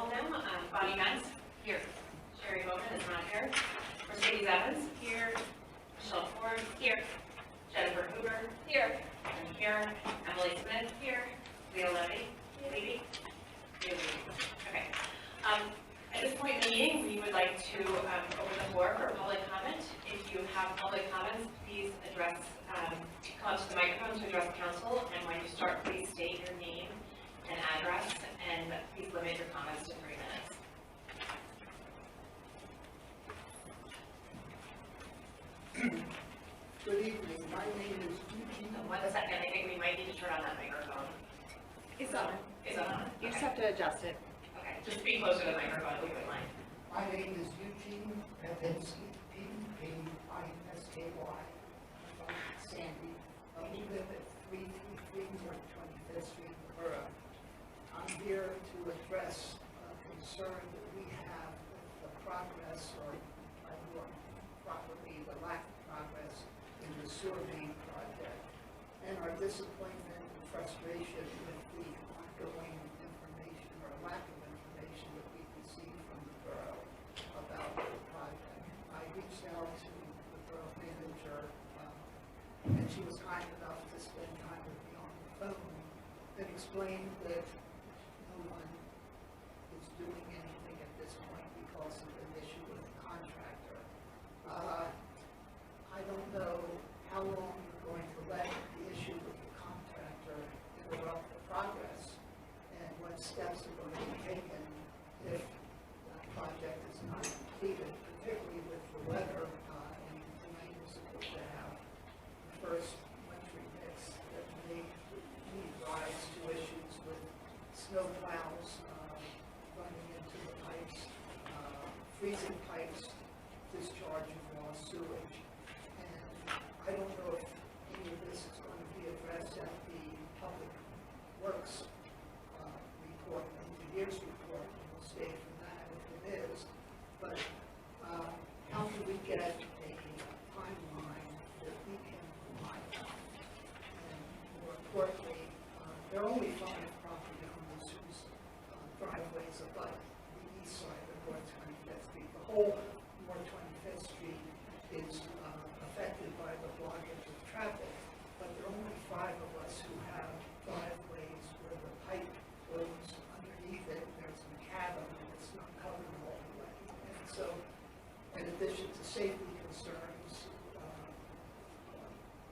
call them. Bonnie Metz. Here. Sherry Bowman is not here. Mercedes Evans. Here. Michelle Ford. Here. Jennifer Hoover. Here. I'm here. Emily Smith. Here. Leah Levy. Levy. Okay. At this point in the meeting, we would like to open the floor for public comment. If you have public comments, please address, come up to the microphone to address council, and when you start, please state your name and address, and please limit your comments to 3 minutes. Good evening. My name is Eugene. 1 second. I think we might need to turn on that microphone. It's on. Is it on? You just Okay. have to adjust it. Okay. Just speak closer to the microphone if you wouldn't mind. My name is Eugene Pepinsky, P-P-I-S-K-Y. I'm Sandy. We live at 333 North 25th Street, Borough. I'm here to address a concern that we have with the progress, or more properly, the lack of progress in the sewer main project, and our disappointment and frustration with the ongoing information or lack of information that we receive from the borough about the project. I reached out to the borough manager, and she was kind enough to spend time with me on the phone and explain that no one is doing anything at this point because of an issue with the contractor. I don't know how long you're going to let the issue with the contractor interrupt the progress, and what steps are going to be taken if that project is not completed, particularly with the weather, and tonight is supposed to have the first wintry mix that may lead rise to issues with snow plows running into the pipes, freezing pipes, discharge of raw sewage. And I don't know if any of this is going to be addressed at the Public Works report, engineer's report, and we'll stay from that if it is. But how can we get a timeline that we can rely on? And more importantly, there are only 5 property owners whose driveways abut the east side of North 25th Street. The whole North 25th Street is affected by the blockage of traffic, but there are only 5 of us who have driveways where the pipe goes underneath it. There's a cabin and it's not covered all the way. And so, in addition to safety concerns,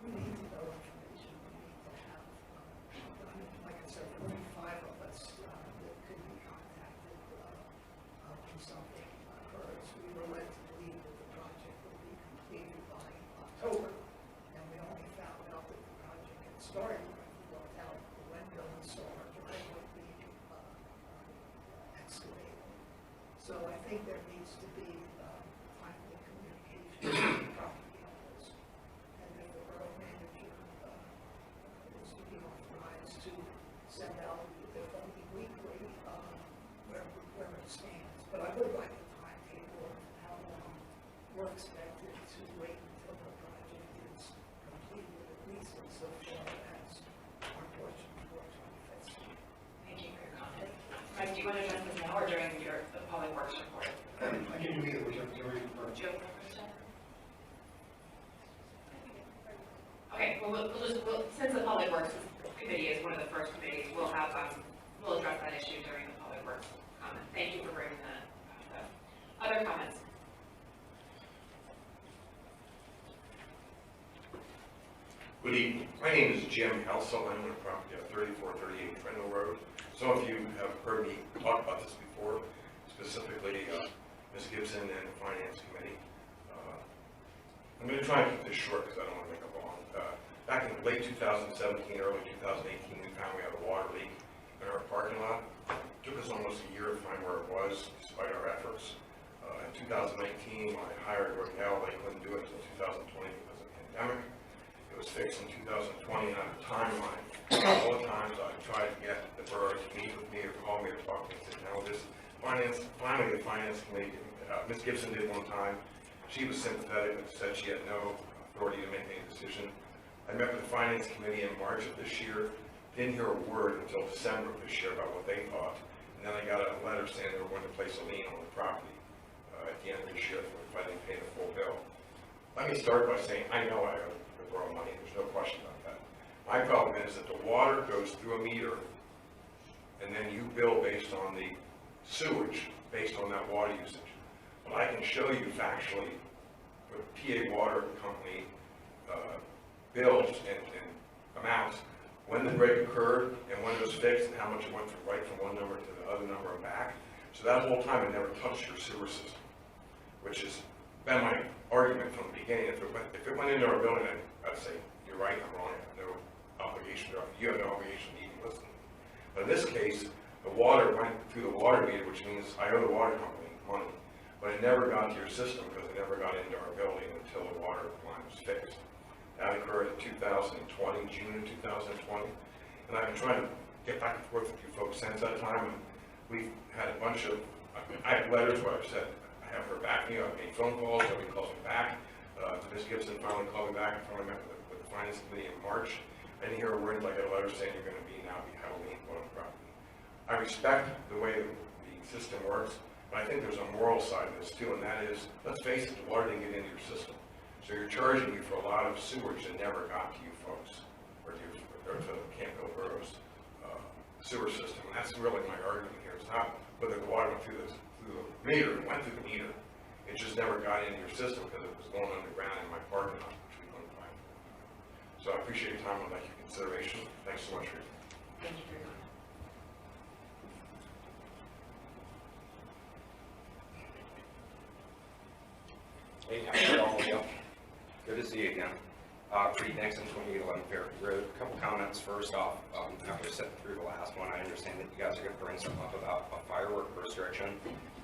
we need to know information. We need to have, like I said, there are only 5 of us that could be contacted when something occurs. We were led to believe that the project would be completed by October, and we only found out that the project had started when we looked out the window and saw our driveway being excavated. So I think there needs to be timely communication with the property owners, and if the borough manager is to be authorized to send out, if only weekly, where it stands. But I would like a timetable of how long we're expected to wait until the project is completed, at least insofar as our portion of North 25th Street. Thank you for your comment. Mike, do you want to address this now or during the Public Works report? I can do either, whichever you're referring to. Joe, okay, well, since the Public Works Committee is one of the first committees, we'll address that issue during the Public Works comment. Thank you for bringing that up. Other comments? Good evening. My name is Jim Helsel. I'm on the property of 3438 Trendle Road. Some of you have heard me talk about this before, specifically Ms. Gibson and the Finance Committee. I'm going to try and keep this short because I don't want to make it long. Back in late 2017, early 2018, we found we had a water leak in our parking lot. It took us almost a year to find where it was, despite our efforts. In 2019, when I hired Royale, they couldn't do it until 2020 because of the pandemic. It was fixed in 2020, and I have a timeline. All the times I tried to get the borough to meet with me or call me or talk to me, I said, now this finally the Finance Committee, Ms. Gibson did one time. She was sympathetic and said she had no authority to make any decision. I met with the Finance Committee in March of this year, didn't hear a word until December of this year about what they thought. And then I got a letter saying they were going to place a lien on the property at the end of this year if I didn't pay the full bill. Let me start by saying, I know I owe the borough money, there's no question about that. My problem is that the water goes through a meter, and then you bill based on the sewage, based on that water usage. But I can show you factually, the PA Water Company bills and amounts, when the break occurred, and when it was fixed, and how much it went from one number to the other number and back. So that whole time, it never touched your sewer system, which has been my argument from the beginning. If it went into our building, I'd say, you're right, I'm wrong, I have no obligation to, you have no obligation to even listen. But in this case, the water went through the water meter, which means I owe the water company money, but it never got to your system because it never got into our building until the water line was fixed. That occurred in 2020, June of 2020, and I've been trying to get back and forth with you folks since that time, and we've had a bunch of, I have letters where I've said, I have heard back from you, I've made phone calls, nobody calls me back. Ms. Gibson finally called me back after I met with the Finance Committee in March. I didn't hear a word, like a letter saying you're going to be now have a lien on the property. I respect the way the system works, but I think there's a moral side of this too, and that is, let's face it, the water didn't get into your system. So you're charging me for a lot of sewage that never got to you folks, or to Campbell Borough's sewer system. And that's really my argument here. It's not whether the water went through the meter, it went through the meter. It just never got into your system because it was going underground in my parking lot, which we couldn't find. So I appreciate your time. I'd like your consideration. Thanks so much for your time. Thank you for your time. Hey, how are all of you? Good to see you again. Reed Nixon, 2811 Fairview Road. A couple comments. First off, after sitting through the last one, I understand that you guys are going to bring something up about a firework restriction.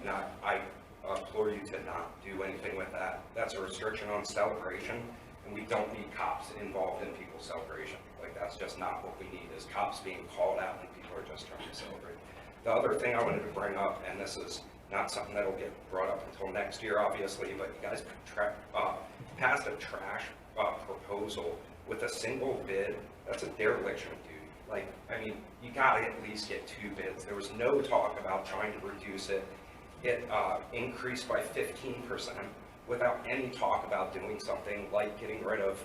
And I implore you to not do anything with that. That's a restriction on celebration, and we don't need cops involved in people's celebration. Like, that's just not what we need, is cops being called out when people are just trying to celebrate. The other thing I wanted to bring up, and this is not something that'll get brought up until next year, obviously, but you guys passed a trash proposal with a single bid. That's a dereliction of duty. Like, I mean, you gotta at least get 2 bids. There was no talk about trying to reduce it. It increased by 15% without any talk about doing something like getting rid of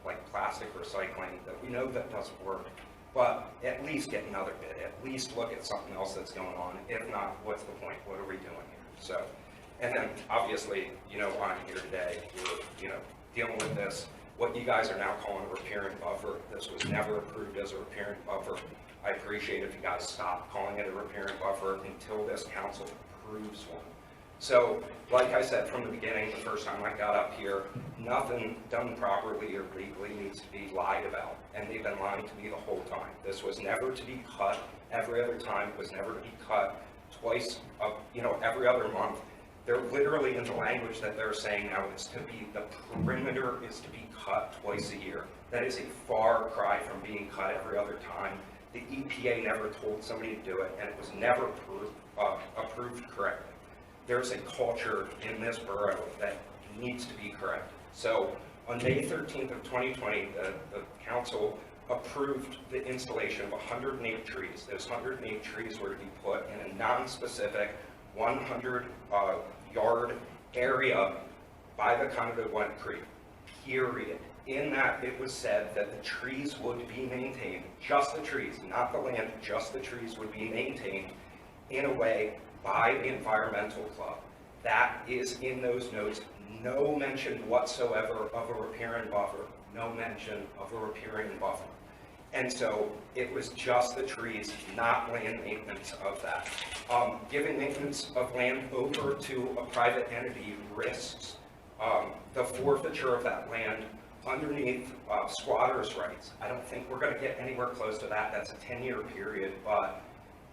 like plastic recycling that we know that doesn't work. But at least get another bid, at least look at something else that's going on. If not, what's the point? What are we doing here? So, and then obviously, you know, I'm here today, we're, you know, dealing with this, what you guys are now calling a riparian buffer. This was never approved as a riparian buffer. I appreciate if you guys stop calling it a riparian buffer until this council approves one. So, like I said from the beginning, the first time I got up here, nothing done properly or legally needs to be lied about, and they've been lying to me the whole time. This was never to be cut every other time. It was never to be cut twice, you know, every other month. They're literally, in the language that they're saying now, is to be, the perimeter is to be cut twice a year. That is a far cry from being cut every other time. The EPA never told somebody to do it, and it was never approved correctly. There's a culture in this borough that needs to be corrected. So on May 13th of 2020, the council approved the installation of 108 trees. Those 108 trees were to be put in a non-specific 100-yard area by the Conneaut Creek, period. In that, it was said that the trees would be maintained, just the trees, not the land, just the trees would be maintained in a way by the environmental club. That is in those notes. No mention whatsoever of a riparian buffer. No mention of a riparian buffer. And so it was just the trees, not land maintenance of that. Giving maintenance of land over to a private entity risks the forfeiture of that land underneath squatters' rights. I don't think we're going to get anywhere close to that. That's a 10-year period, but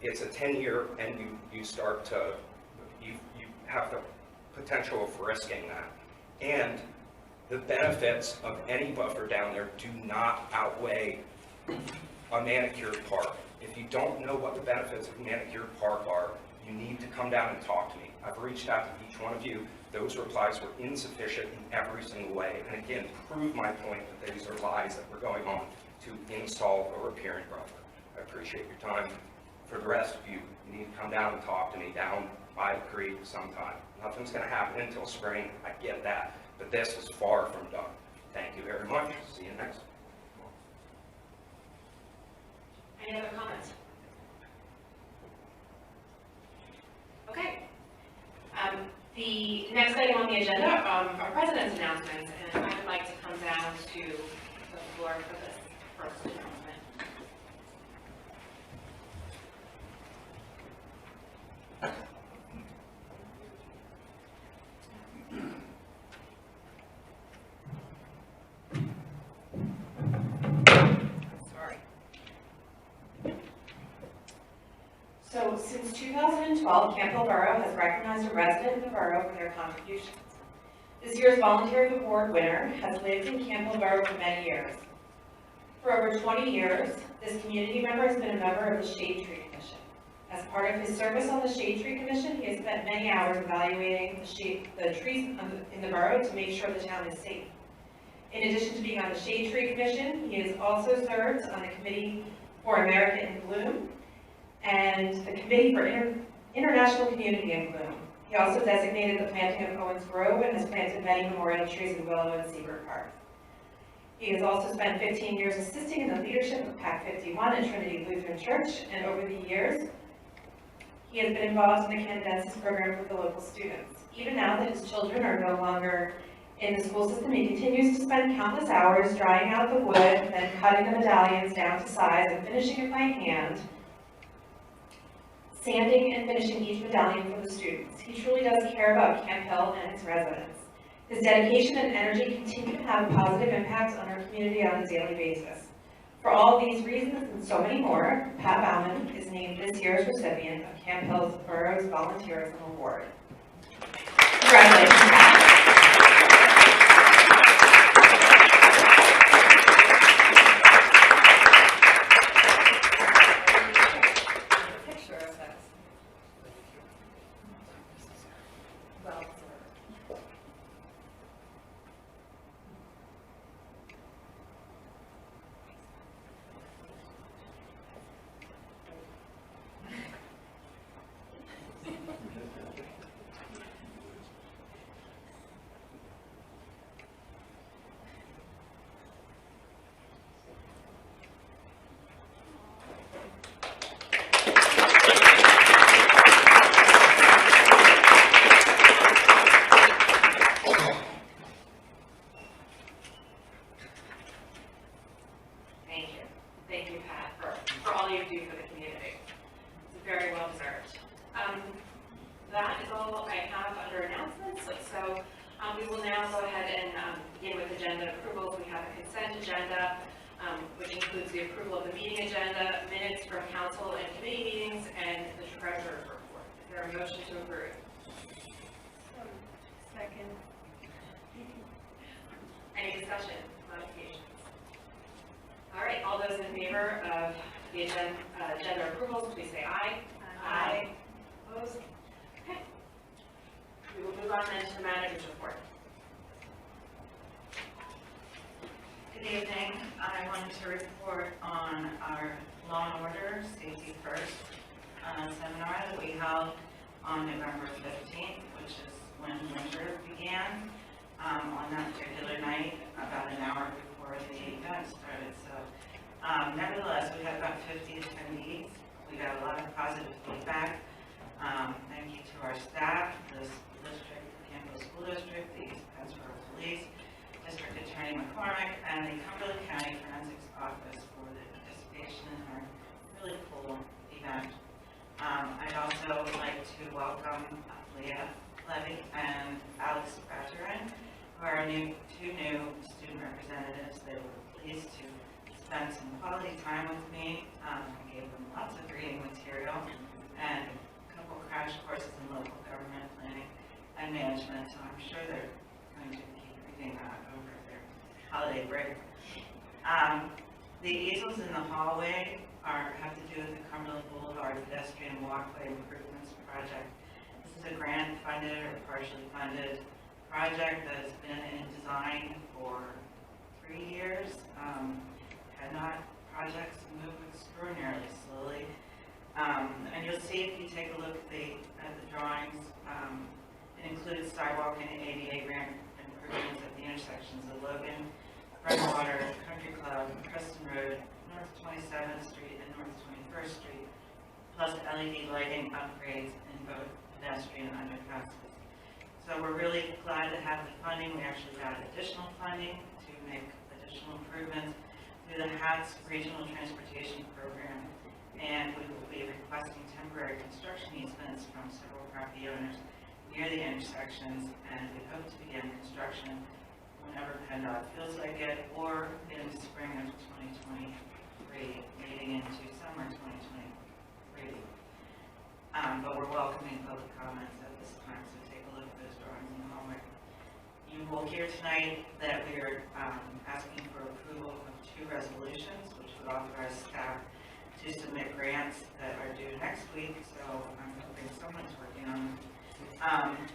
it's a 10-year, and you start to, you have the potential of risking that. And the benefits of any buffer down there do not outweigh a manicured park. If you don't know what the benefits of a manicured park are, you need to come down and talk to me. I've reached out to each one of you. Those replies were insufficient in every single way. And again, prove my point that these are lies that were going on to install a riparian buffer. I appreciate your time. for the rest of you, you need to come down and talk to me down by the creek sometime. Nothing's gonna happen until spring, I get that, but this is far from done. Thank you very much, see you next. Any other comments? Okay. The next item on the agenda are president's announcements, and I would like to come down to the floor for this first announcement. Sorry. So since 2012, Campbell Borough has recognized a resident of the borough for their contributions. This year's Volunteer Award winner has lived in Campbell Borough for many years. For over 20 years, this community member has been a member of the Shade Tree Commission. As part of his service on the Shade Tree Commission, he has spent many hours evaluating the trees in the borough to make sure the town is safe. In addition to being on the Shade Tree Commission, he has also served on the Committee for America in Bloom and the Committee for International Community in Bloom. He also designated the planting of Owens Grove and has planted many memorial trees in Willow and Seabrook Park. He has also spent 15 years assisting in the leadership of PAC 51 at Trinity Lutheran Church, and over the years, he has been involved in the Canadensis program with the local students. Even now that his children are no longer in the school system, he continues to spend countless hours drying out the wood, then cutting the medallions down to size and finishing it by hand, sanding and finishing each medallion for the students. He truly does care about Camp Hill and its residents. His dedication and energy continue to have a positive impact on our community on a daily basis. For all these reasons and so many more, Pat Bauman is named this year's recipient of Camp Hill's Borough's Volunteerism Award. Congratulations, Pat. Picture of us. Well, Thank you. Thank you, Pat, for all you do for the community. It's very well deserved. That is all I have under announcements. So we will now go ahead and begin with agenda approvals. We have a consent agenda, which includes the approval of the meeting agenda, minutes from council and committee meetings, and the treasurer's report. Is there a motion to approve? second. Any discussion, modifications? All right, all those in favor of the agenda approvals, please say aye. Aye. Opposed? Okay. We will move on then to the manager's report. Good evening. I wanted to report on our Law and Order Safety First seminar that we held on November 15th, which is when winter began. On that particular night, about an hour before the event started. So nevertheless, we had about 50 attendees. We got a lot of positive feedback. Thank you to our staff, the school district, the Campbell School District, the East Pennsboro Police, District Attorney McCormick, and the Cumberland County Forensics Office for the participation in our really cool event. I'd also like to welcome Leah Levy and Alex Badgerin, who are two new student representatives. They were pleased to spend some quality time with me. I gave them lots of reading material and a couple crash courses in local government planning and management, so I'm sure they're going to keep reading that over their holiday break. The easels in the hallway have to do with the Cumberland Boulevard pedestrian walkway improvements project. This is a grant-funded or partially funded project that has been in design for 3 years. Projects move extraordinarily slowly. And you'll see if you take a look at the drawings, it includes sidewalk and ADA ramp improvements at the intersections of Logan, Freshwater, Country Club, Preston Road, North 27th Street and North 21st Street, plus LED lighting upgrades in both pedestrian underpasses. So we're really glad to have the funding. We actually got additional funding to make additional improvements through the HATS Regional Transportation Program, and we will be requesting temporary construction easements from several property owners near the intersections, and we hope to begin construction whenever PennDOT feels like it, or in spring of 2023, leading into summer 2023. But we're welcoming public comments at this time, so take a look at those drawings in the hallway. You will hear tonight that we are asking for approval of 2 resolutions, which would authorize staff to submit grants that are due next week, so I'm hoping someone's working on them,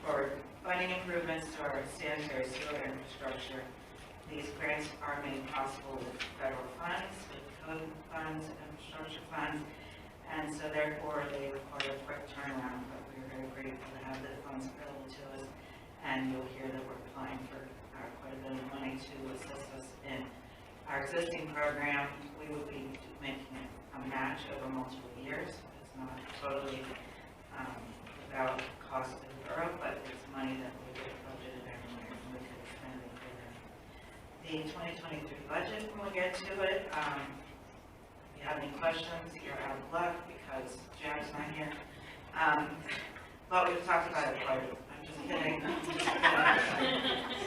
for funding improvements to our sanitary sewer infrastructure. These grants are made possible with federal funds, with code funds, infrastructure funds, and so therefore they require a quick turnaround, but we're very grateful to have the funds available to us, and you'll hear that we're applying for quite a bit of money to assist us in our existing program. We will be making it a match over multiple years. It's not totally without cost to the borough, but it's money that we get budgeted every year, and we could spend it further. The 2023 budget, when we get to it, if you have any questions, you're out of luck because Jack's not here. But we've talked about it quite a bit. I'm just kidding.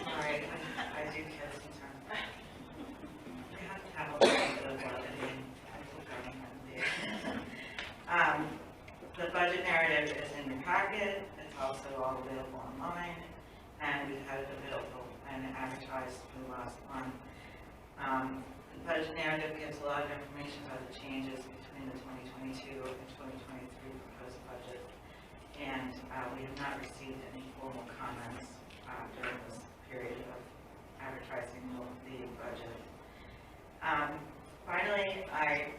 Sorry, I do kid sometimes. We have to have a little bit of levity. The budget narrative is in your packet. It's also all available online, and we've had it available and advertised for the last month. The budget narrative gives a lot of information about the changes between the 2022 and 2023 proposed budget, and we have not received any formal comments during this period of advertising the budget. Finally, I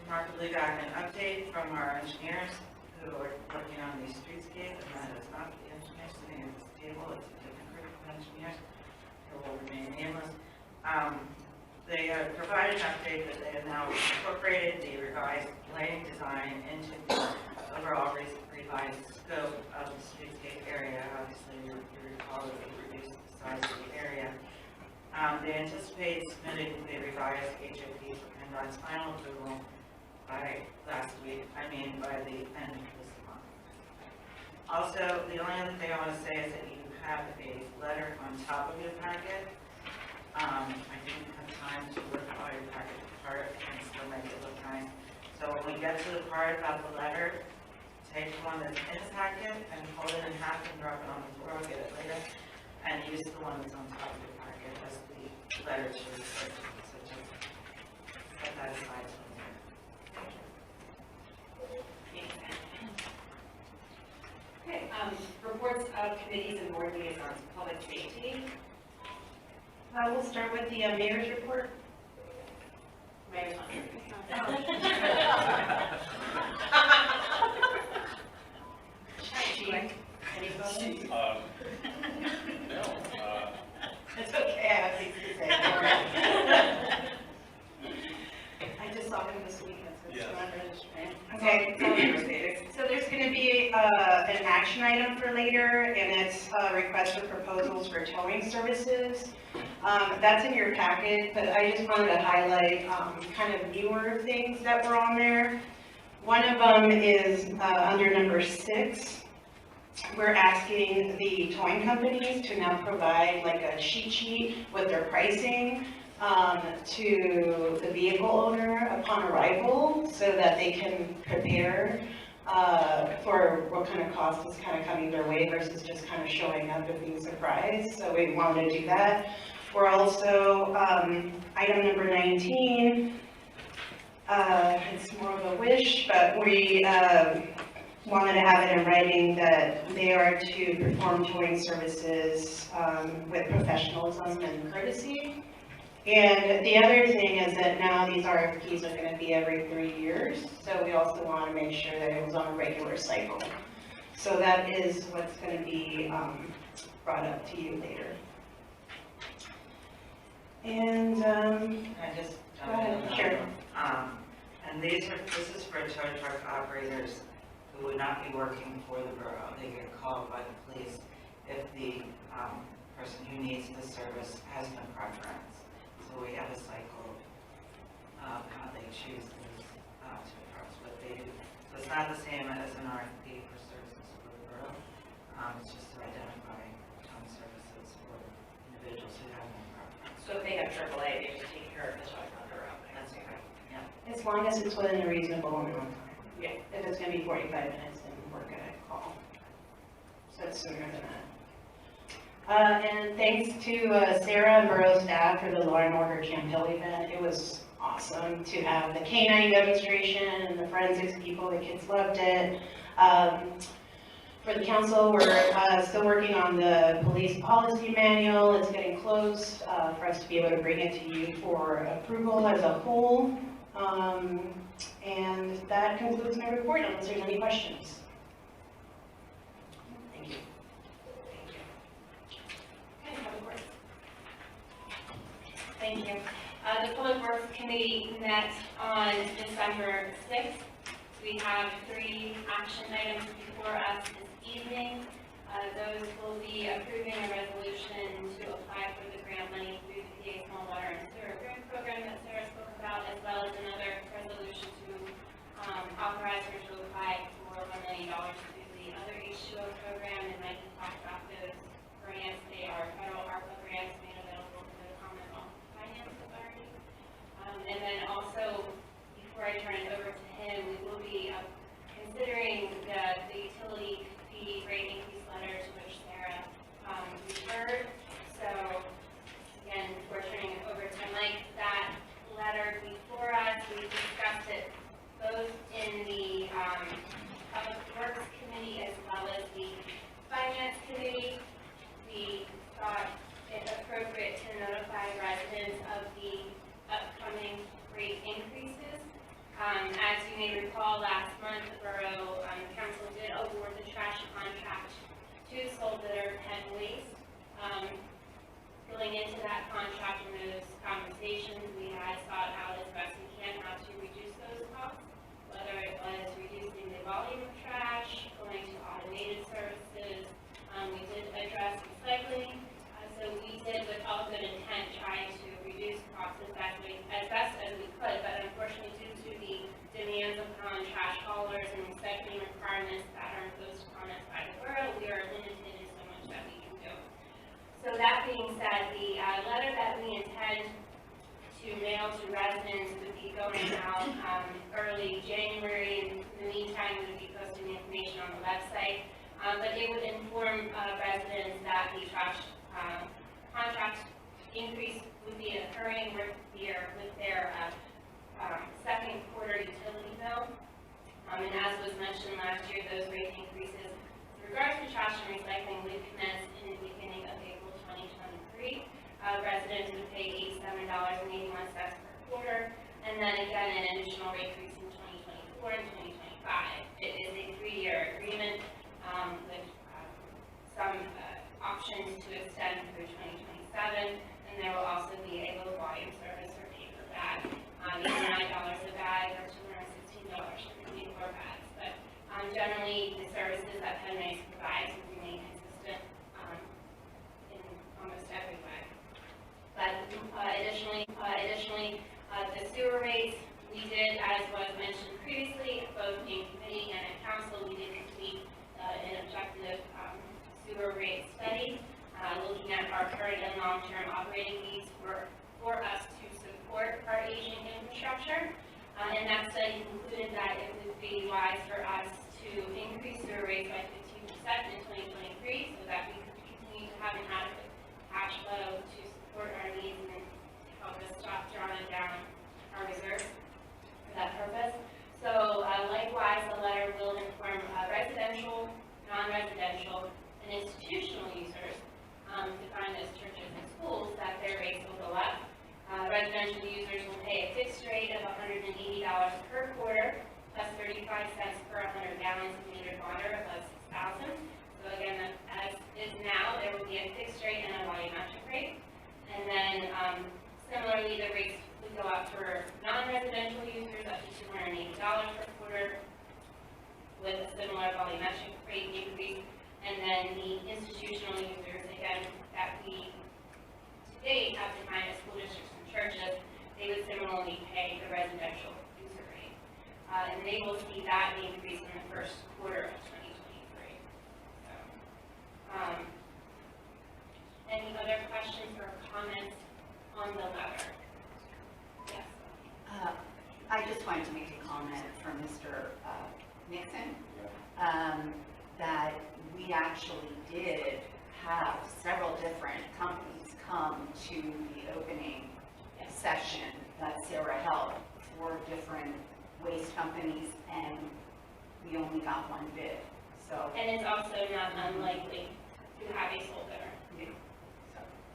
remarkably got an update from our engineers who are working on the streetscape, and that is not the engineers sitting at this table, it's a different group of engineers who will remain nameless. They have provided an update that they have now incorporated the revised lighting design into the overall revised scope of the streetscape area. Obviously, you recall that we reduced the size of the area. They anticipate submitting the revised HOP for PennDOT's final approval by by the end of this month. Also, the only other thing I want to say is that you have a letter on top of your packet. I didn't have time to work all your packet apart and still make it look nice. So when we get to the part about the letter, take the one that's in the packet and fold it in half and drop it on the floor. I'll get it later. And use the one that's on top of your packet as the letter to refer to. So just set that aside. Okay, reports of committees and board liaisons, public safety. We'll start with the mayor's report. Mayor's on. Any comments? No, It's okay, I have things to say. I just saw him this weekend, so it's not registering. Okay, so there's going to be an action item for later, and it's a request for proposals for towing services. That's in your packet, but I just wanted to highlight kind of newer things that were on there. One of them is under number 6. We're asking the towing companies to now provide like a cheat sheet with their pricing to the vehicle owner upon arrival so that they can prepare for what kind of cost is kind of coming their way versus just kind of showing up and being surprised. So we wanted to do that. We're also, item number 19, it's more of a wish, but we wanted to have it in writing that they are to perform towing services with professionalism and courtesy. And the other thing is that now these RFPs are gonna be every 3 years, so we also wanna make sure that it was on a regular cycle. So that is what's gonna be brought up to you later. And, Can I just Go jump in? ahead, sure. And this is for tow truck operators who would not be working for the borough. They get called by the police if the person who needs the service has no preference. So we have a cycle of how they choose these tow trucks, what they do. So it's not the same as an RFP for services for the borough. It's just to identify town services for individuals who have no preference. So if they have AAA, they just take care of the truck on their own. That's okay. Yeah. as long as it's within a reasonable amount of time. Yeah. If it's gonna be 45 minutes, then we're gonna call. So it's sooner than that. And thanks to Sarah and borough staff for the Law and Order Camp Hill event. It was awesome to have the K9 demonstration and the forensics people. The kids loved it. For the council, we're still working on the police policy manual. It's getting close for us to be able to bring it to you for approval as a whole. And that concludes my report, unless there's any questions. Thank you. Okay, Public Works. Thank you. The Public Works Committee met on December 6th. We have 3 action items before us this evening. Those will be approving a resolution to apply for the grant money through the PA Small Water and Sewer Grant Program that Sarah spoke about, as well as another resolution to authorize her to apply for $1 million through the other H2O program. And I can talk about those grants. They are federal ARPA grants made available to the Commonwealth Finance Authority. And then also, before I turn it over to him, we will be considering the utility fee rate increase letter to which Sarah referred. So again, before turning it over to Mike, that letter before us, we discussed it both in the Public Works Committee as well as the Finance Committee. We thought it appropriate to notify residents of the upcoming rate increases. As you may recall, last month, the Borough Council did award the trash contract to Sole Bidder Penn Waste. Going into that contract and those conversations, we had sought out as best we can how to reduce those costs, whether it was reducing the volume of trash, going to automated services. We did address recycling, so we did, with all good intent, trying to reduce costs as best as we could, but unfortunately, due to the demands upon trash haulers and recycling requirements that are imposed upon us by the borough, we are limited in so much that we can do. So that being said, the letter that we intend to mail to residents would be going out early January. In the meantime, we would be posting the information on the website. But it would inform residents that the trash contract increase would be occurring with their second quarter utility bill. And as was mentioned last year, those rate increases with regards to trash and recycling would commence in the beginning of April 2023. Residents would pay $87.81 per quarter, and then again an additional rate increase in 2024 and 2025. It is a 3-year agreement with some options to extend through 2027, and there will also be a low volume service or paper bag, $89 a bag or $216 for 24 bags. But generally, the services that Penn Waste provides will remain consistent in almost every way. But additionally, the sewer rates, we did, as was mentioned previously, both in committee and at council, we did complete an objective sewer rate study, looking at our current and long-term operating needs for us to support our aging infrastructure. And that study concluded that it would be wise for us to increase sewer rates by 15% in 2023 so that we could continue to have an adequate cash flow to support our needs and help us stop drawing down our reserves for that purpose. So likewise, the letter will inform residential, non-residential, and institutional users, defined as churches and schools, that their rates will go up. residential users will pay a fixed rate of $180 per quarter, plus 35 cents per 100 gallons of metered water above 6,000. So again, as is now, there will be a fixed rate and a volumetric rate. And then similarly, the rates would go out for non-residential users up to $280 per quarter with a similar volumetric rate increase. And then the institutional users, again, that we to date have defined as school districts and churches, they would similarly pay the residential user rate. And they will see that increase in the first quarter of 2023. So, any other questions or comments on the letter? Yes. I just wanted to make a comment from Mr. Nixon, that we actually did have several different companies come to the opening session that Sarah held, 4 different waste companies, and we only got 1 bid. So, And it's also not unlikely to have a sole bidder.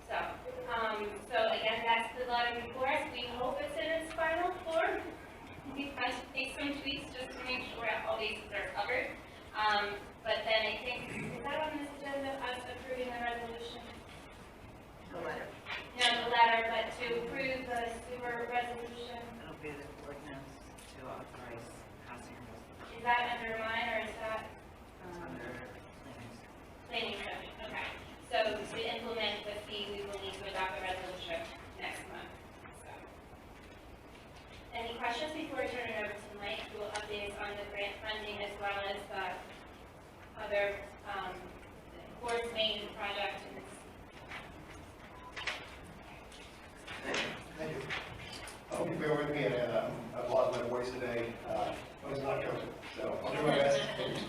So again, that's the letter before us. We hope it's in its final form. We've had to take some tweaks just to make sure all bases are covered. But then I think, is that on this agenda, us approving the resolution? the letter. No, the letter, but to approve the sewer resolution. It'll be the ordinance to authorize passing a resolution Is that under mine or is that under planning. planning session? Okay. So to implement the fee, we will need to adopt a resolution next month. So. Any questions before I turn it over to Mike, who will update us on the grant funding as well as the other Forest Main project? Thank you. I hope you bear with me, I've lost my voice today. I was not coming, so I'll do my best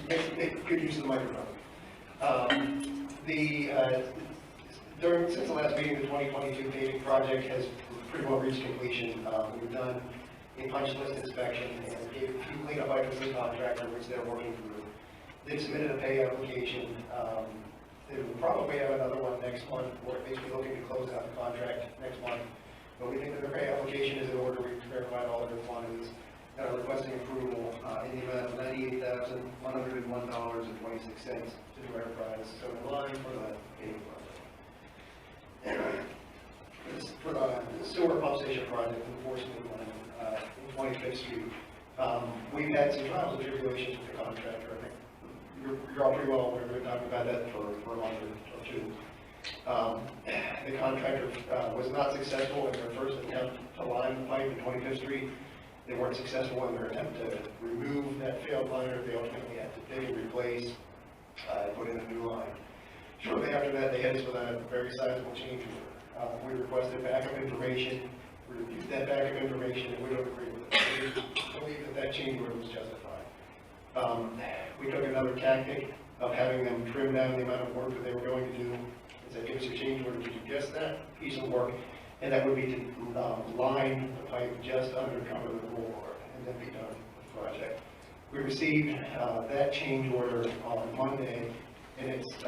to make good use of the microphone. Since the last meeting, the 2022 paving project has pretty well reached completion. We've done a punch list inspection and gave a few cleanup items to the contractor, which they're working through. They've submitted a pay application. They will probably have another one next month. We're basically looking to close out the contract next month. But we think that their pay application is in order. We've verified all of their quantities and are requesting approval in the amount of $98,101.26 to do enterprise. So in line for the paving project. For the sewer pump station project, enforcement line in 25th Street. We've had some trials and tribulations with the contractor. I think you're all pretty well aware. We've talked about that for a month or two. The contractor was not successful in their first attempt to line the pipe in 25th Street. They weren't successful in their attempt to remove that failed liner. They ultimately had to dig and replace, put in a new line. Shortly after that, they hit us with a very sizable change order. We requested backup information. We reviewed that backup information, and we don't agree with it. We believe that that change order was justified. We took another tactic of having them trim down the amount of work that they were going to do. And said, give us a change order to do just that piece of work, and that would be to line the pipe just under cover the roller, and then be done with the project. We received that change order on Monday, and it's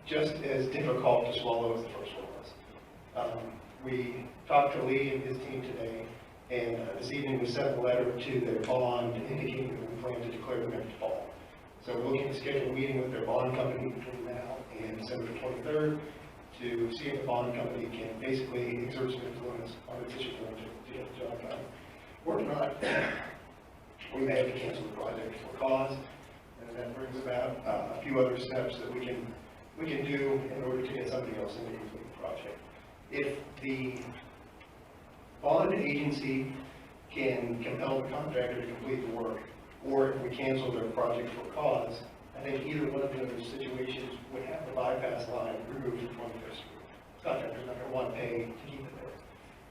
just as difficult to swallow as the first one was. We talked to Lee and his team today, and this evening we sent a letter to their bond indicating that we plan to declare them next fall. So we're looking to schedule a meeting with their bond company between now and December 23rd to see if the bond company can basically exert some influence on the issue to get the job done. Or if not, we may have to cancel the project for cause, and that brings about a few other steps that we can do in order to get somebody else in to complete the project. If the bond agency can compel the contractor to complete the work, or if we cancel their project for cause, I think either one of those situations would have the bypass line removed from 25th Street. The contractor's not going to want to pay to keep it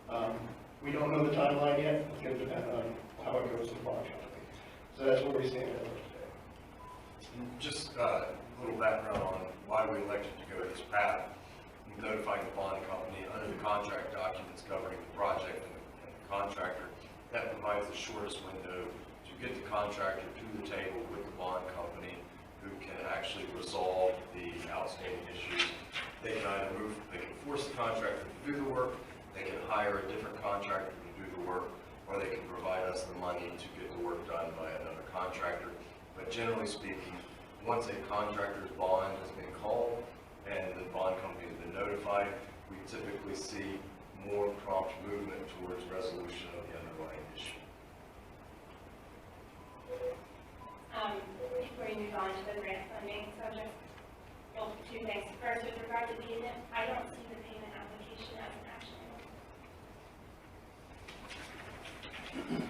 there. We don't know the timeline yet. It's going to depend on how it goes to the bond company. So that's where we stand as of today. Just a little background on why we elected to go this path. Notifying the bond company under the contract documents governing the project and the contractor, that provides the shortest window to get the contractor to the table with the bond company who can actually resolve the outstanding issues. They can either they can force the contractor to do the work, they can hire hire a different contractor to do the work, or they can provide us the money to get the work done by another contractor. But generally speaking, once a contractor's bond has been called and the bond company has been notified, we typically see more prompt movement towards resolution of the underlying issue. Before you move on to the grant funding subject, well, two things. First, with regard to payment, I don't see the payment application as an action item.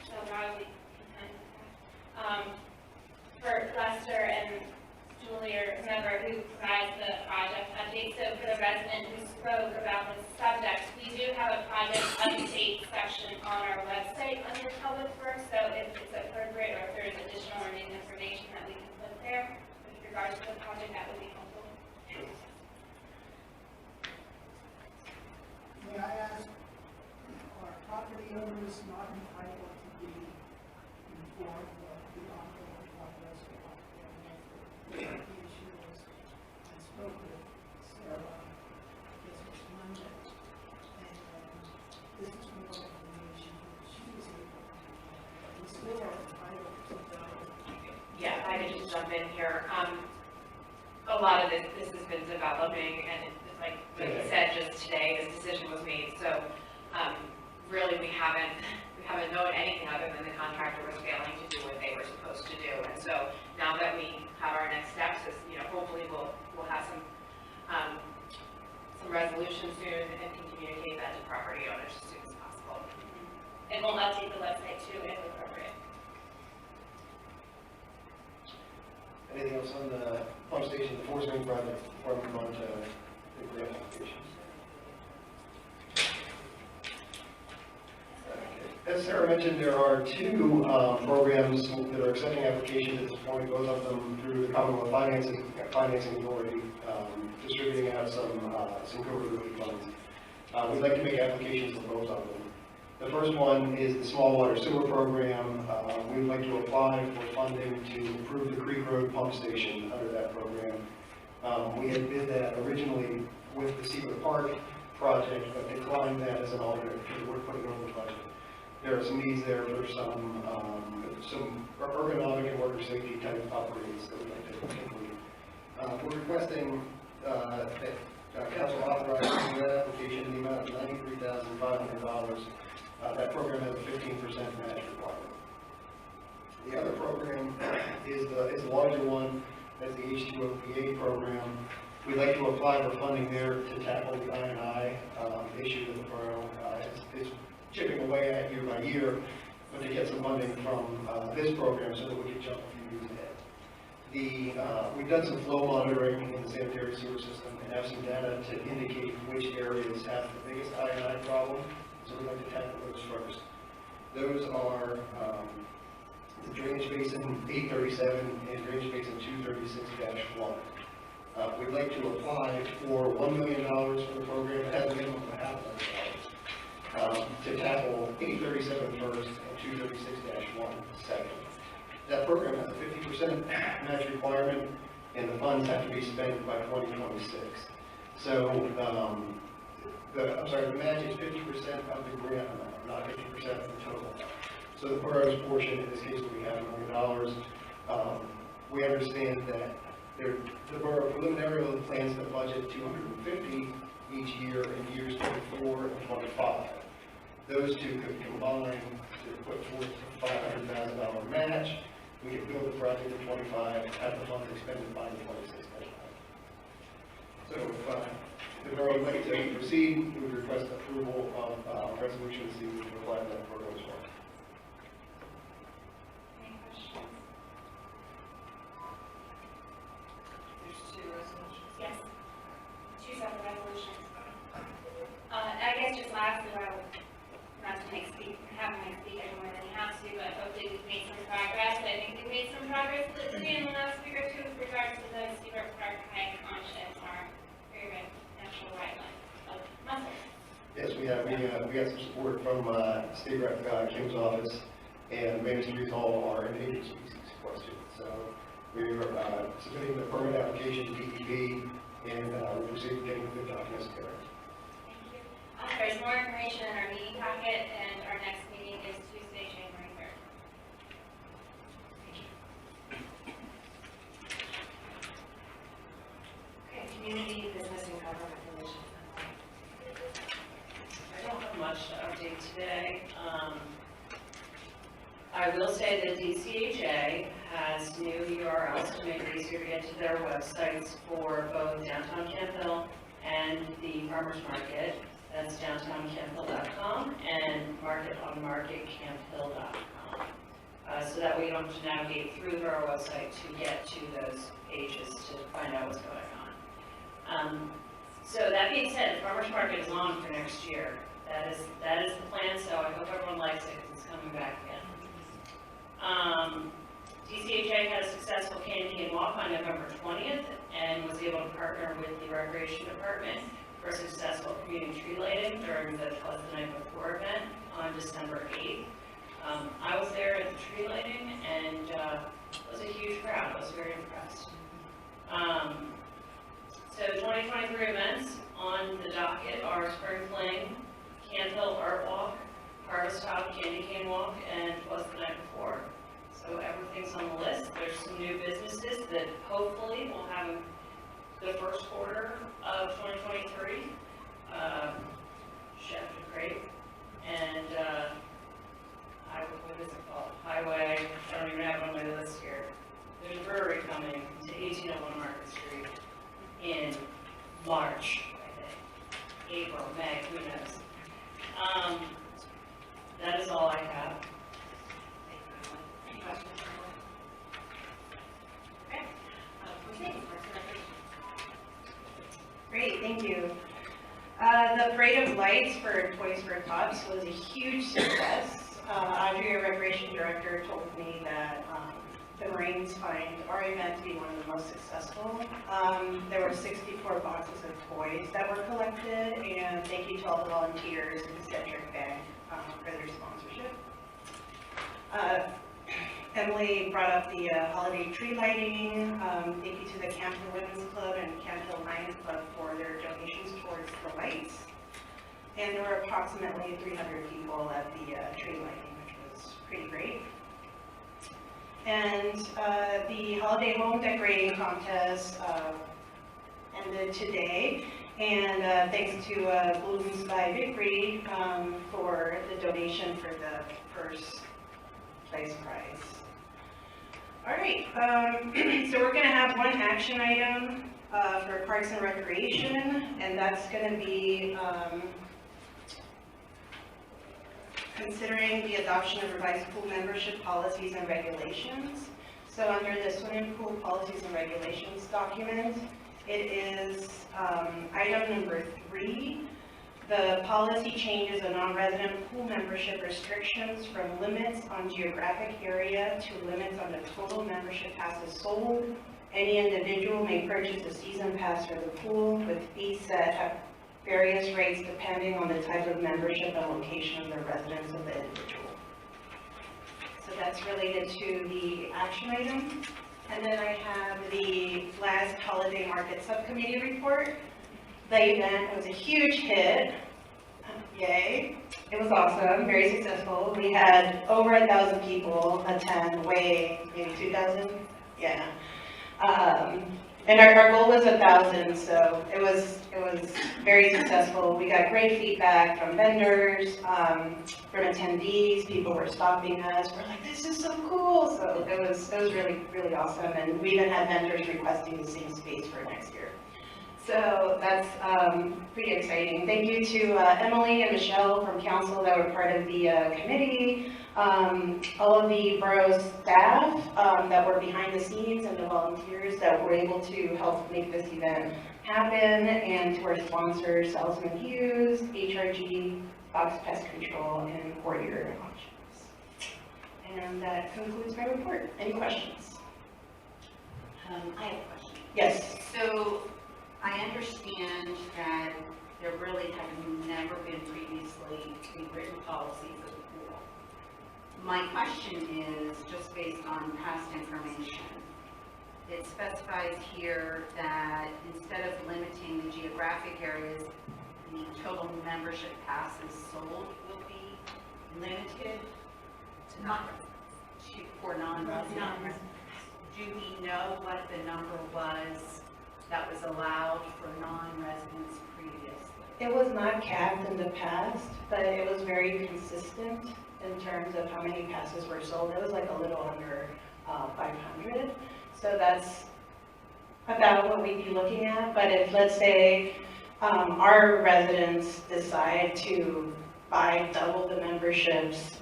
So broadly content with that. For Lester and Julie or whomever who provides the project update, so for the resident who spoke about this subject, we do have a project update section on our website under Public Works, so if it's appropriate or if there's additional or new information that we can put there with regards to the project, that would be helpful. May I ask, are property owners not entitled to be informed of the ongoing progress of the issue? I spoke with Sarah, this was Monday, and this is more information she was able to provide, but we still are entitled to know. Yeah, I could just jump in here. A lot of this has been developing, and it's like you said, just today, this decision was made. So really, we haven't known anything other than the contractor was failing to do what they were supposed to do. And so now that we have our next steps, is hopefully we'll have some resolution soon and can communicate that to property owners as soon as possible. And we'll update the website too if appropriate. Anything else on the pump station, the force main project, before we move on to the grant applications? As Sarah mentioned, there are two programs that are accepting applications at this point, both of them through the Commonwealth Financing Authority, distributing out some COVID relief funds. We'd like to make applications for both of them. The first one is the small water sewer program. We'd like to apply for funding to improve the Creek Road pump station under that program. We had bid that originally with the Cedar Park project, but declined that as an alternate because we're putting over the budget. There are some needs there for some ergonomic and worker safety type upgrades that we'd like to complete. We're requesting that council authorize that application in the amount of $93,500. That program has a 15% match requirement. The other program is the larger one. That's the H2OPA program. We'd like to apply for funding there to tackle the I&I issue with the borough. It's chipping away at year by year, but to get some funding from this program so that we can jump a few years ahead. We've done some flow monitoring in the sanitary sewer system and have some data to indicate which areas have the biggest I&I problem. So we'd like to tackle those first. Those are the drainage basin 837 and drainage basin 236-1. We'd like to apply for $1 million for the program. It has a minimum of $500,000 to tackle 837 first and 236-1 second. That program has a 50% match requirement, and the funds have to be spent by 2026. So the match is 50% of the grant amount, not 50% of the total. So the borough's portion, in this case, will be $500 million. We understand that the borough preliminarily plans to budget $250 each year in years 24 and 25. Those two could combine to put towards a $500,000 match. We could build the project in 25, have the funds expended by the 26 deadline. So if the borough would like to proceed, we would request approval of resolution C to apply to that program as well. Any questions? There's two resolutions. Yes. Two separate resolutions. I guess just lastly, not to have Mike speak any more than he has to, but hopefully we've made some progress. I think we've made some progress today in the last week or two with regards to the Cedar Park High Conscious, our very good natural wildlife of mussels. Yes, we have. We got some support from State Rep Kim's office and Main Street Hall are endangered species question. So we're submitting the permit application to DEP and we're proceeding getting the documents together. Thank you. more information in our meeting packet, and our next meeting is Tuesday, January 3rd. Okay, community, business, and government relations. I don't have much to update today. I will say that DCHA has new URLs to make it easier to get to their websites for both downtown Camp Hill and the farmers market. That's downtowncamphill.com and marketonmarketcamphill.com. So that way you don't have to navigate through our website to get to those pages to find out what's going on. So that being said, the farmers market is on for next year. That is the plan, so I hope everyone likes it because it's coming back again. DCHA had a successful Candy Cane Walk on November 20th and was able to partner with the Recreation Department for a successful community tree lighting during the Twas the Night Before event on December 8th. I was there at the tree lighting and it was a huge crowd. I was very impressed. So 2023 events on the docket are Spring Fling, Camp Hill Art Walk, Harvest Hop, Candy Cane Walk, and Twas the Night Before. So everything's on the list. There's some new businesses that hopefully will have the first quarter of 2023. Chef de Crepe and what is it called? Highway. I don't even have it on my list here. There's a brewery coming to 1801 Market Street in March, I think. April, May, who knows? That is all I have. Any questions? Okay. Mercedes, Great, thank you. The Parade of Lights for Toys for Tots was a huge success. Audrey, our Recreation Director, told me that the Marines find our event to be one of the most successful. There were 64 boxes of toys that were collected, and thank you to all the volunteers and the Centric Bank for their sponsorship. Emily brought up the holiday tree lighting. Thank you to the Camp Hill Women's Club and Camp Hill Lions Club for their donations towards the lights. And there were approximately 300 people at the tree lighting, which was pretty great. And the holiday home decorating contest ended today. And thanks to Blooms by Vickery for the donation for the first place prize. All right, so we're going to have one action item for Parks and Recreation, and that's going to be considering the adoption of revised pool membership policies and regulations. So under the swimming pool policies and regulations document, it is item number 3. The policy changes a non-resident pool membership restrictions from limits on geographic area to limits on the total membership passes sold. Any individual may purchase a season pass for the pool with fees set at various rates depending on the type of membership and location of the residence of the individual. So that's related to the action item. And then I have the last holiday market subcommittee report. The event was a huge hit. Yay. It was awesome, very successful. We had over 1,000 people attend, maybe 2,000? Yeah. And our goal was 1,000, so it was very successful. We got great feedback from vendors, from attendees. People were stopping us. We're like, this is so cool. So it was really, really awesome. And we even had vendors requesting the same space for next year. So that's pretty exciting. Thank you to Emily and Michelle from council that were part of the committee, all of the borough staff that were behind the scenes and the volunteers that were able to help make this event happen, and to our sponsors, Salzman Hughes, HRG, Fox Pest Control, and Warrior Options. And that concludes my report. Any questions? I have a question. Yes. So I understand that there really have never been previously written policies of the pool. My question is just based on past information. It specifies here that instead of limiting the geographic areas, the total membership passes sold will be limited to for non-residents. Do we know what the number was that was allowed for non-residents previously? It was not capped in the past, but it was very consistent in terms of how many passes were sold. It was like a little under 500. So that's about what we'd be looking at. But if, let's say, our residents decide to buy double the memberships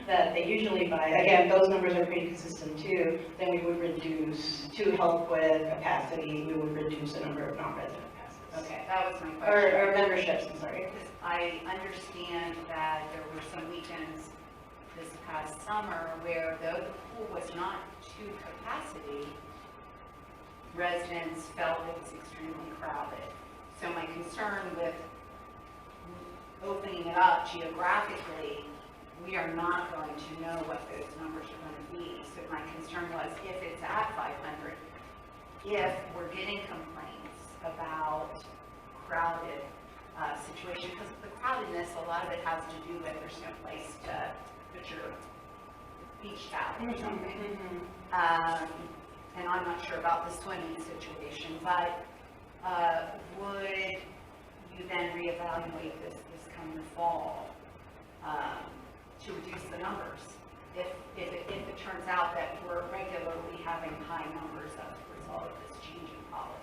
that they usually buy, again, those numbers are pretty consistent too, then we would reduce, to help with capacity, we would reduce the number of non-resident passes. Okay, that was my question. Or memberships, I'm sorry. Because I understand that there were some weekends this past summer where though the pool was not to capacity, residents felt it was extremely crowded. So my concern with opening it up geographically, we are not going to know what those numbers are going to be. So my concern was if it's at 500, if we're getting complaints about crowded situation, because the crowdedness, a lot of it has to do with there's no place to put your beach towel or something. And I'm not sure about the swimming situation, but would you then reevaluate this coming fall to reduce the numbers? If it turns out that we're regularly having high numbers as a result of this changing policy.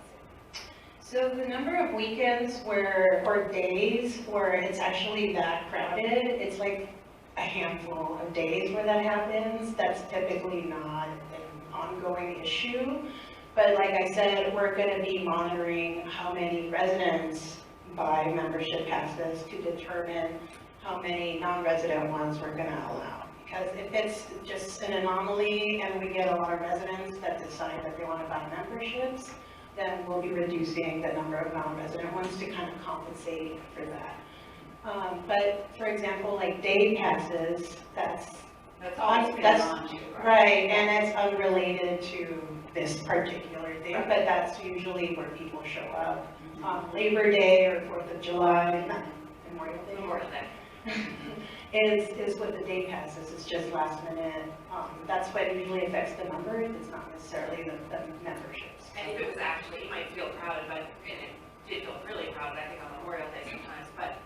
So the number of weekends where, or days where it's actually that crowded, it's like a handful of days where that happens. That's typically not an ongoing issue. But like I said, we're going to be monitoring how many residents buy membership passes to determine how many non-resident ones we're going to allow. Because if it's just an anomaly and we get a lot of residents that decide that they want to buy memberships, then we'll be reducing the number of non-resident ones to kind of compensate for that. But for example, like day passes, that's always been on to, right, and it's unrelated to this particular thing, but that's usually where people show up. Labor Day or 4th of July, not Memorial Day. Is with the day passes. It's just last minute. That's what usually affects the numbers. It's not necessarily the memberships. And if it was actually, you might feel crowded, but and it did feel really crowded, I think, on Memorial Day sometimes, but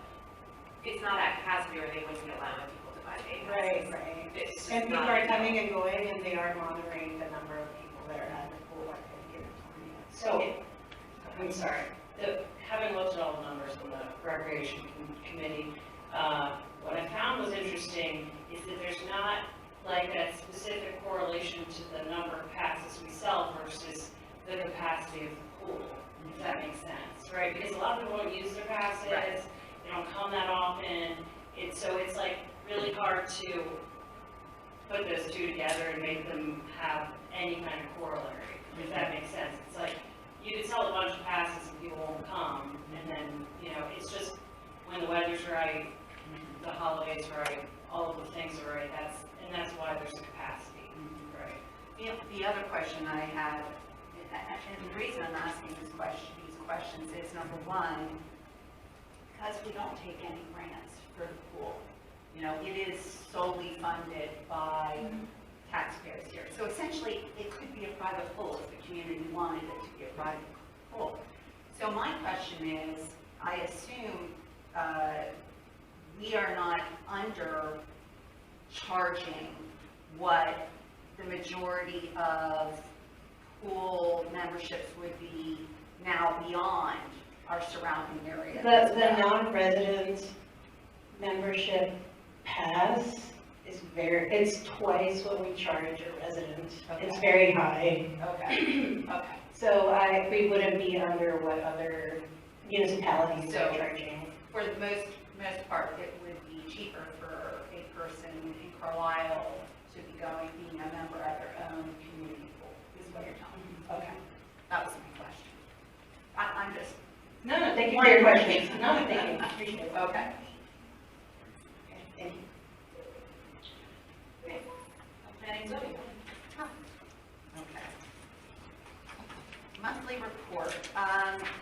it's not at capacity or they wouldn't be allowing people to buy day passes. Right. It's just And people not are coming and going, and they are monitoring the number of people that are at the pool at any given time. So, I'm sorry, having looked at all the numbers from the Recreation Committee, what I found was interesting is that there's not like a specific correlation to the number of passes we sell versus the capacity of the pool, if that makes sense, right? Because a lot of people don't use their passes, they don't come that often, so it's like really hard to put those two together and make them have any kind of corollary, if that makes sense. It's like, you could sell a bunch of passes and people won't come, and then, it's just when the weather's right, the holidays are right, all of the things are right, that's why there's a capacity, right? The other question I had, and the reason I'm asking these questions is, number one, because we don't take any grants for the pool. It is solely funded by taxpayers here. So essentially, it could be a private pool if the community wanted it to be a private pool. So my question is, I assume we are not under charging what the majority of pool memberships would be now beyond our surrounding area. The non-resident membership pass is it's twice what we charge a resident. Okay. It's very high. Okay. Okay. So we wouldn't be under what other municipalities are So- charging. For the most part, it would be cheaper for a person in Carlisle to be being a member at their own community pool, is what you're telling me. Okay, that was my question. I'm just. No, thank you for your questions. No, thank you. Appreciate it. Okay. Thank you. Planning zoning. Okay. Monthly report.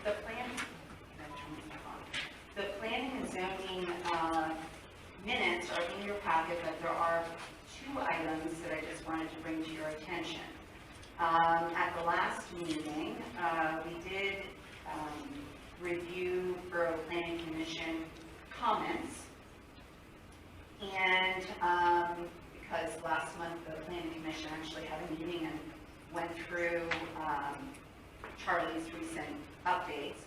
The plan. The planning and zoning minutes are in your packet, but there are two items that I just wanted to bring to your attention. At the last meeting, we did review Borough Planning Commission comments. And because last month the Planning Commission actually had a meeting and went through Charlie's recent updates.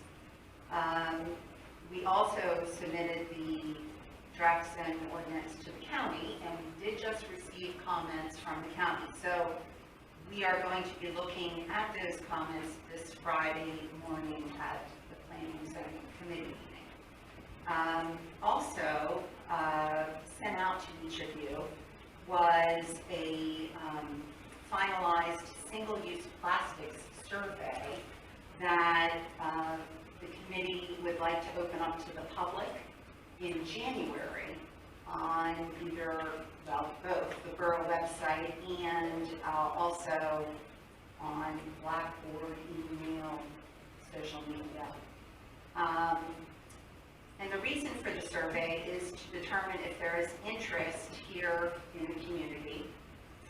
We also submitted the draft zoning ordinance to the county, and we did just receive comments from the county. So we are going to be looking at those comments this Friday morning at the Planning and Zoning Committee meeting. Also, sent out to each of you was a finalized single-use plastics survey that the committee would like to open up to the public in January on either, well, both the borough website and also on Blackboard, email, social media. And the reason for the survey is to determine if there is interest here in the community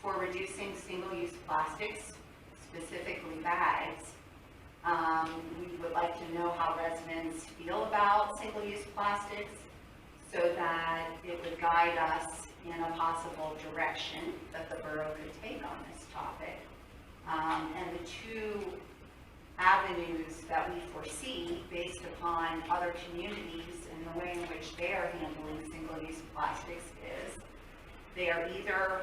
for reducing single-use plastics, specifically bags. We would like to know how residents feel about single-use plastics so that it would guide us in a possible direction that the borough could take on this topic. And the two avenues that we foresee based upon other communities and the way in which they are handling single-use plastics is they are either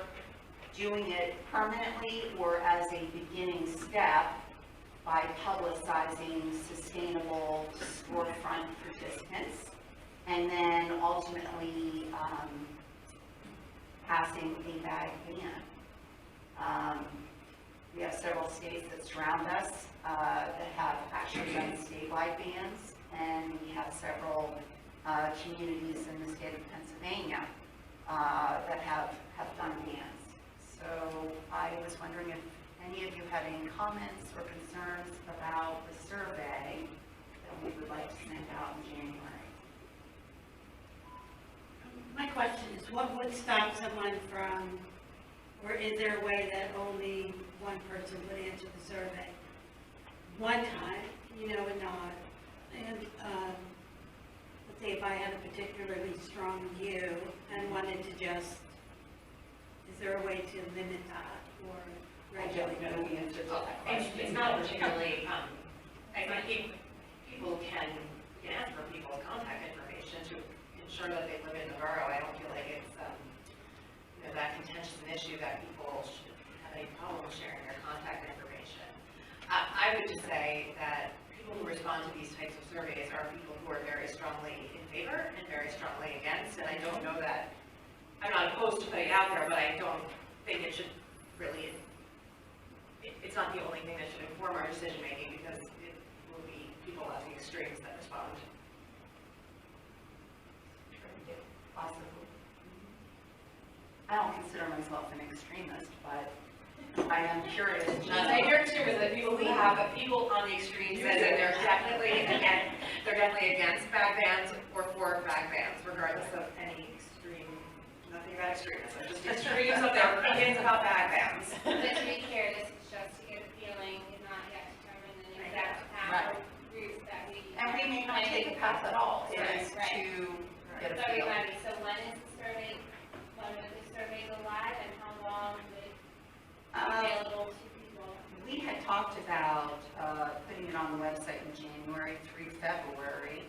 doing it permanently or as a beginning step by publicizing sustainable storefront participants, and then ultimately passing a bag ban. We have several states that surround us that have actually done statewide bans, and we have several communities in the state of Pennsylvania that have done bans. So I was wondering if any of you had any comments or concerns about the survey that we would like to send out in January. My question is, what would stop someone from, or is there a way that only one person would answer the survey one time, and not? And let's say if I had a particularly strong view and wanted to just, is there a way to limit that or regulate? I don't know the answer to that question. It's not particularly, I think people can ask for people's contact information to ensure that they live in the borough. I don't feel like it's, that contentious an issue that people should have any problem sharing their contact information. I would just say that people who respond to these types of surveys are people who are very strongly in favor and very strongly against, and I don't know that, I'm not opposed to putting it out there, but I don't think it should really, it's not the only thing that should inform our decision making, because it will be people at the extremes that respond. Possibly. I don't consider myself an extremist, but I am curious. Not that you're extremist, that people who have people on the extremes that they're definitely against bag bans or for bag bans, regardless of any extreme, nothing about extremism, just extremes of their opinions about bag bans. But to be clear, this is just to get a feeling, not yet determined the exact path or routes that we. And we may not take a path at all. It is to get a So feel. remind me, so when is the survey, when would the survey go live and how long would it be available to people? We had talked about putting it on the website in January through February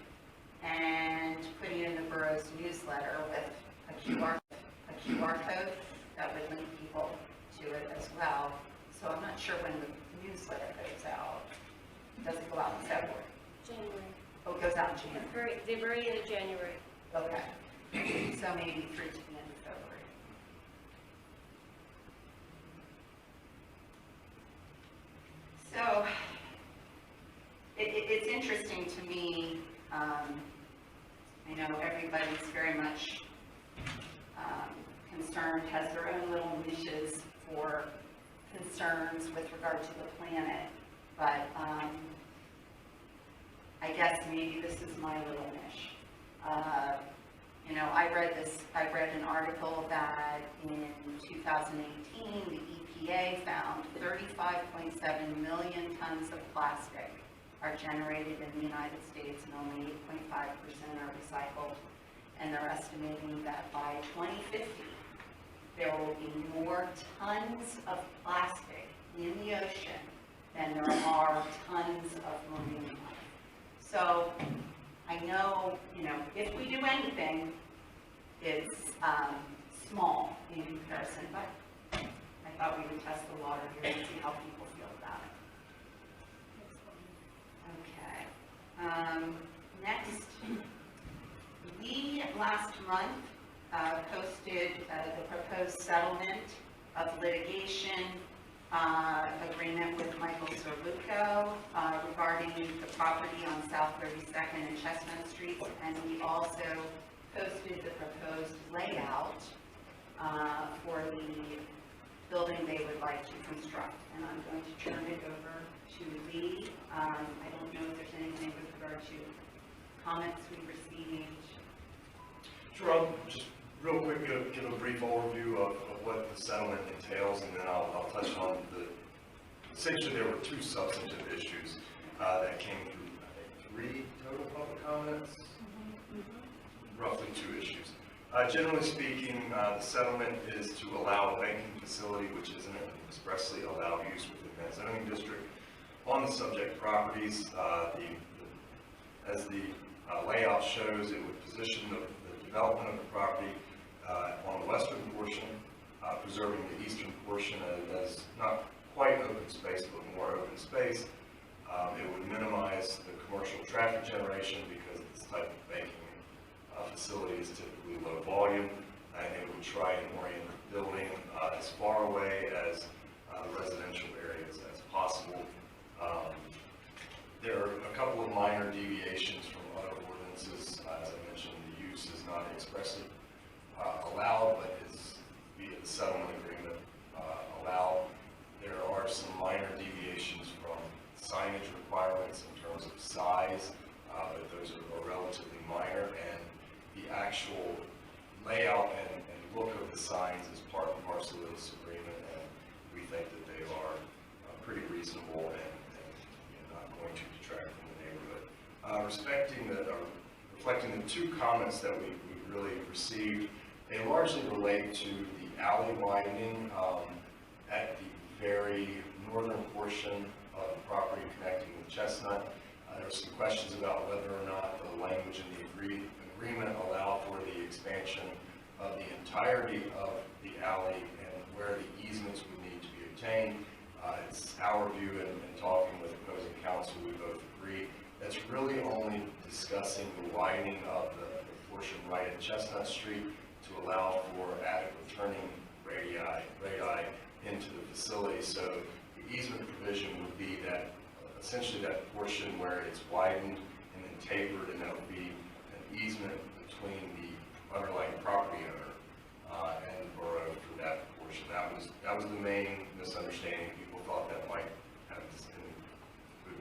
and putting it in the borough's newsletter with a QR code that would link people to it as well. So I'm not sure when the newsletter goes out. Does it go out in February? January. Oh, it goes out in January. The very end of January. Okay. So maybe through to the end of February. So it's interesting to me. I know everybody's very much concerned, has their own little niches for concerns with regard to the planet, but I guess maybe this is my little niche. You know, I read an article that in 2018, the EPA found 35.7 million tons of plastic are generated in the United States and only 8.5% are recycled. And they're estimating that by 2050, there will be more tons of plastic in the ocean than there are tons of marine life. So I know, you know, if we do anything, it's small in comparison, but I thought we would test the water here and see how people feel about it. Okay. Next, we last month posted the proposed settlement of litigation agreement with Michael Cerruco regarding the property on South 32nd and Chestnut Street, and we also posted the proposed layout for the building they would like to construct. And I'm going to turn it over to Lee. I don't know if there's anything with regard to comments we received. Sure, I'll just real quick give a brief overview of what the settlement entails, and then I'll touch on essentially there were two substantive issues that came through, I think 3 total public comments, roughly 2 issues. Generally speaking, the settlement is to allow a banking facility, which isn't expressly allowed use within that zoning district, on the subject properties. As the layout shows, it would position the development of the property on the western portion, preserving the eastern portion as not quite open space, but more open space. It would minimize the commercial traffic generation because this type of banking facility is typically low volume, and it would try and orient the building as far away as the residential areas as possible. There are a couple of minor deviations from other ordinances. As I mentioned, the use is not expressly allowed, but is via the settlement agreement allowed. There are some minor deviations from signage requirements in terms of size, but those are relatively minor, and the actual layout and look of the signs is part and parcel of this agreement, and we think that they are pretty reasonable and not going to detract from the neighborhood. Reflecting the 2 comments that we really received, they largely relate to the alley widening at the very northern portion of the property connecting with Chestnut. There were some questions about whether or not the language in the agreement allowed for the expansion of the entirety of the alley and where the easements would need to be obtained. It's our view, and talking with opposing counsel, we both agree, that's really only discussing the widening of the portion right at Chestnut Street to allow for adequate turning radii into the facility. So the easement provision would be that essentially that portion where it's widened and then tapered, and that would be an easement between the underlying property owner and the borough for that portion. That was the main misunderstanding. People thought that might have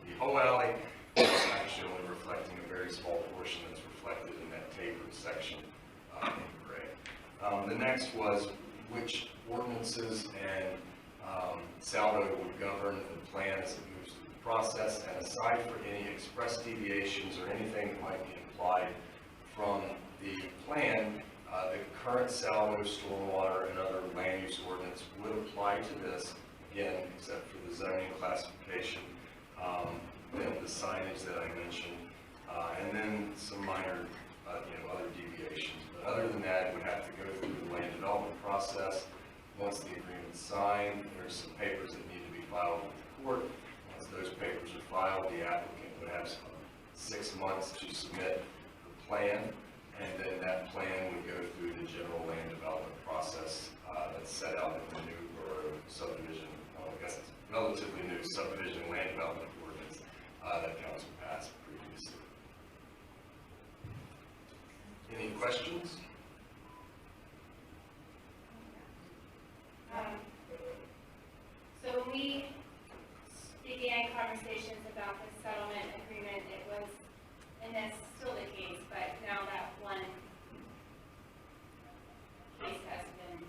the whole alley. It's actually only reflecting a very small portion that's reflected in that tapered section in gray. The next was which ordinances and saldo would govern the plan as it moves through the process, and aside for any express deviations or anything that might be implied from the plan, the current saldo, stormwater, and other land use ordinance would apply to this, again, except for the zoning classification, then the signage that I mentioned, and then some minor other deviations. But other than that, it would have to go through the land development process. Once the agreement's signed, there's some papers that need to be filed with the court. Once those papers are filed, the applicant would have 6 months to submit the plan, and then that plan would go through the general land development process that's set out in the new borough subdivision, I guess it's relatively new subdivision land development ordinance that council passed previously. Any questions? So when we began conversations about the settlement agreement, it was and that's still the case, but now that one case has been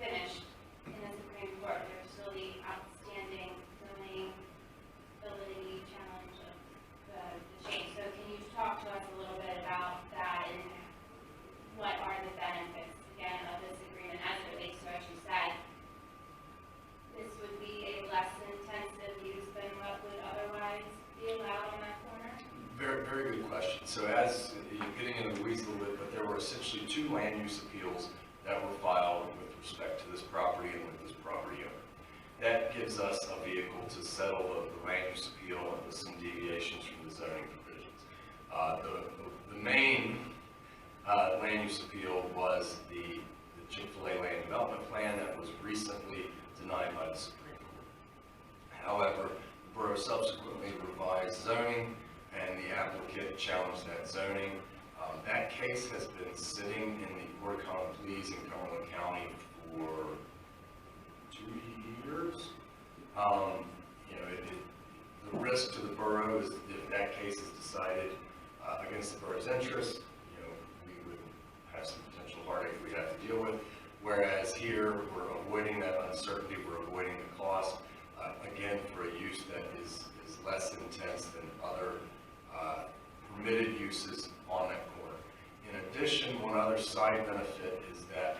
finished in the Supreme Court, there's still the outstanding zoning validity challenge of the change. So can you talk to us a little bit about that and what are the benefits, again, of this agreement as it relates to what you said? This would be a less intensive use than what would otherwise be allowed on that corner? Very, very good question. So as you're getting into the weeds a little bit, but there were essentially 2 land use appeals that were filed with respect to this property and with this property owner. That gives us a vehicle to settle the land use appeal and with some deviations from the zoning provisions. The main land use appeal was the Chick-fil-A land development plan that was recently denied by the Supreme Court. However, the borough subsequently revised zoning and the applicant challenged that zoning. That case has been sitting in the Court of Common Pleas in Cumberland County for 2 years. The risk to the borough is if that case is decided against the borough's interest, we would have some potential heartache we have to deal with. Whereas here, we're avoiding that uncertainty, we're avoiding the cost, again, for a use that is less intense than other permitted uses on that corner. In addition, one other side benefit is that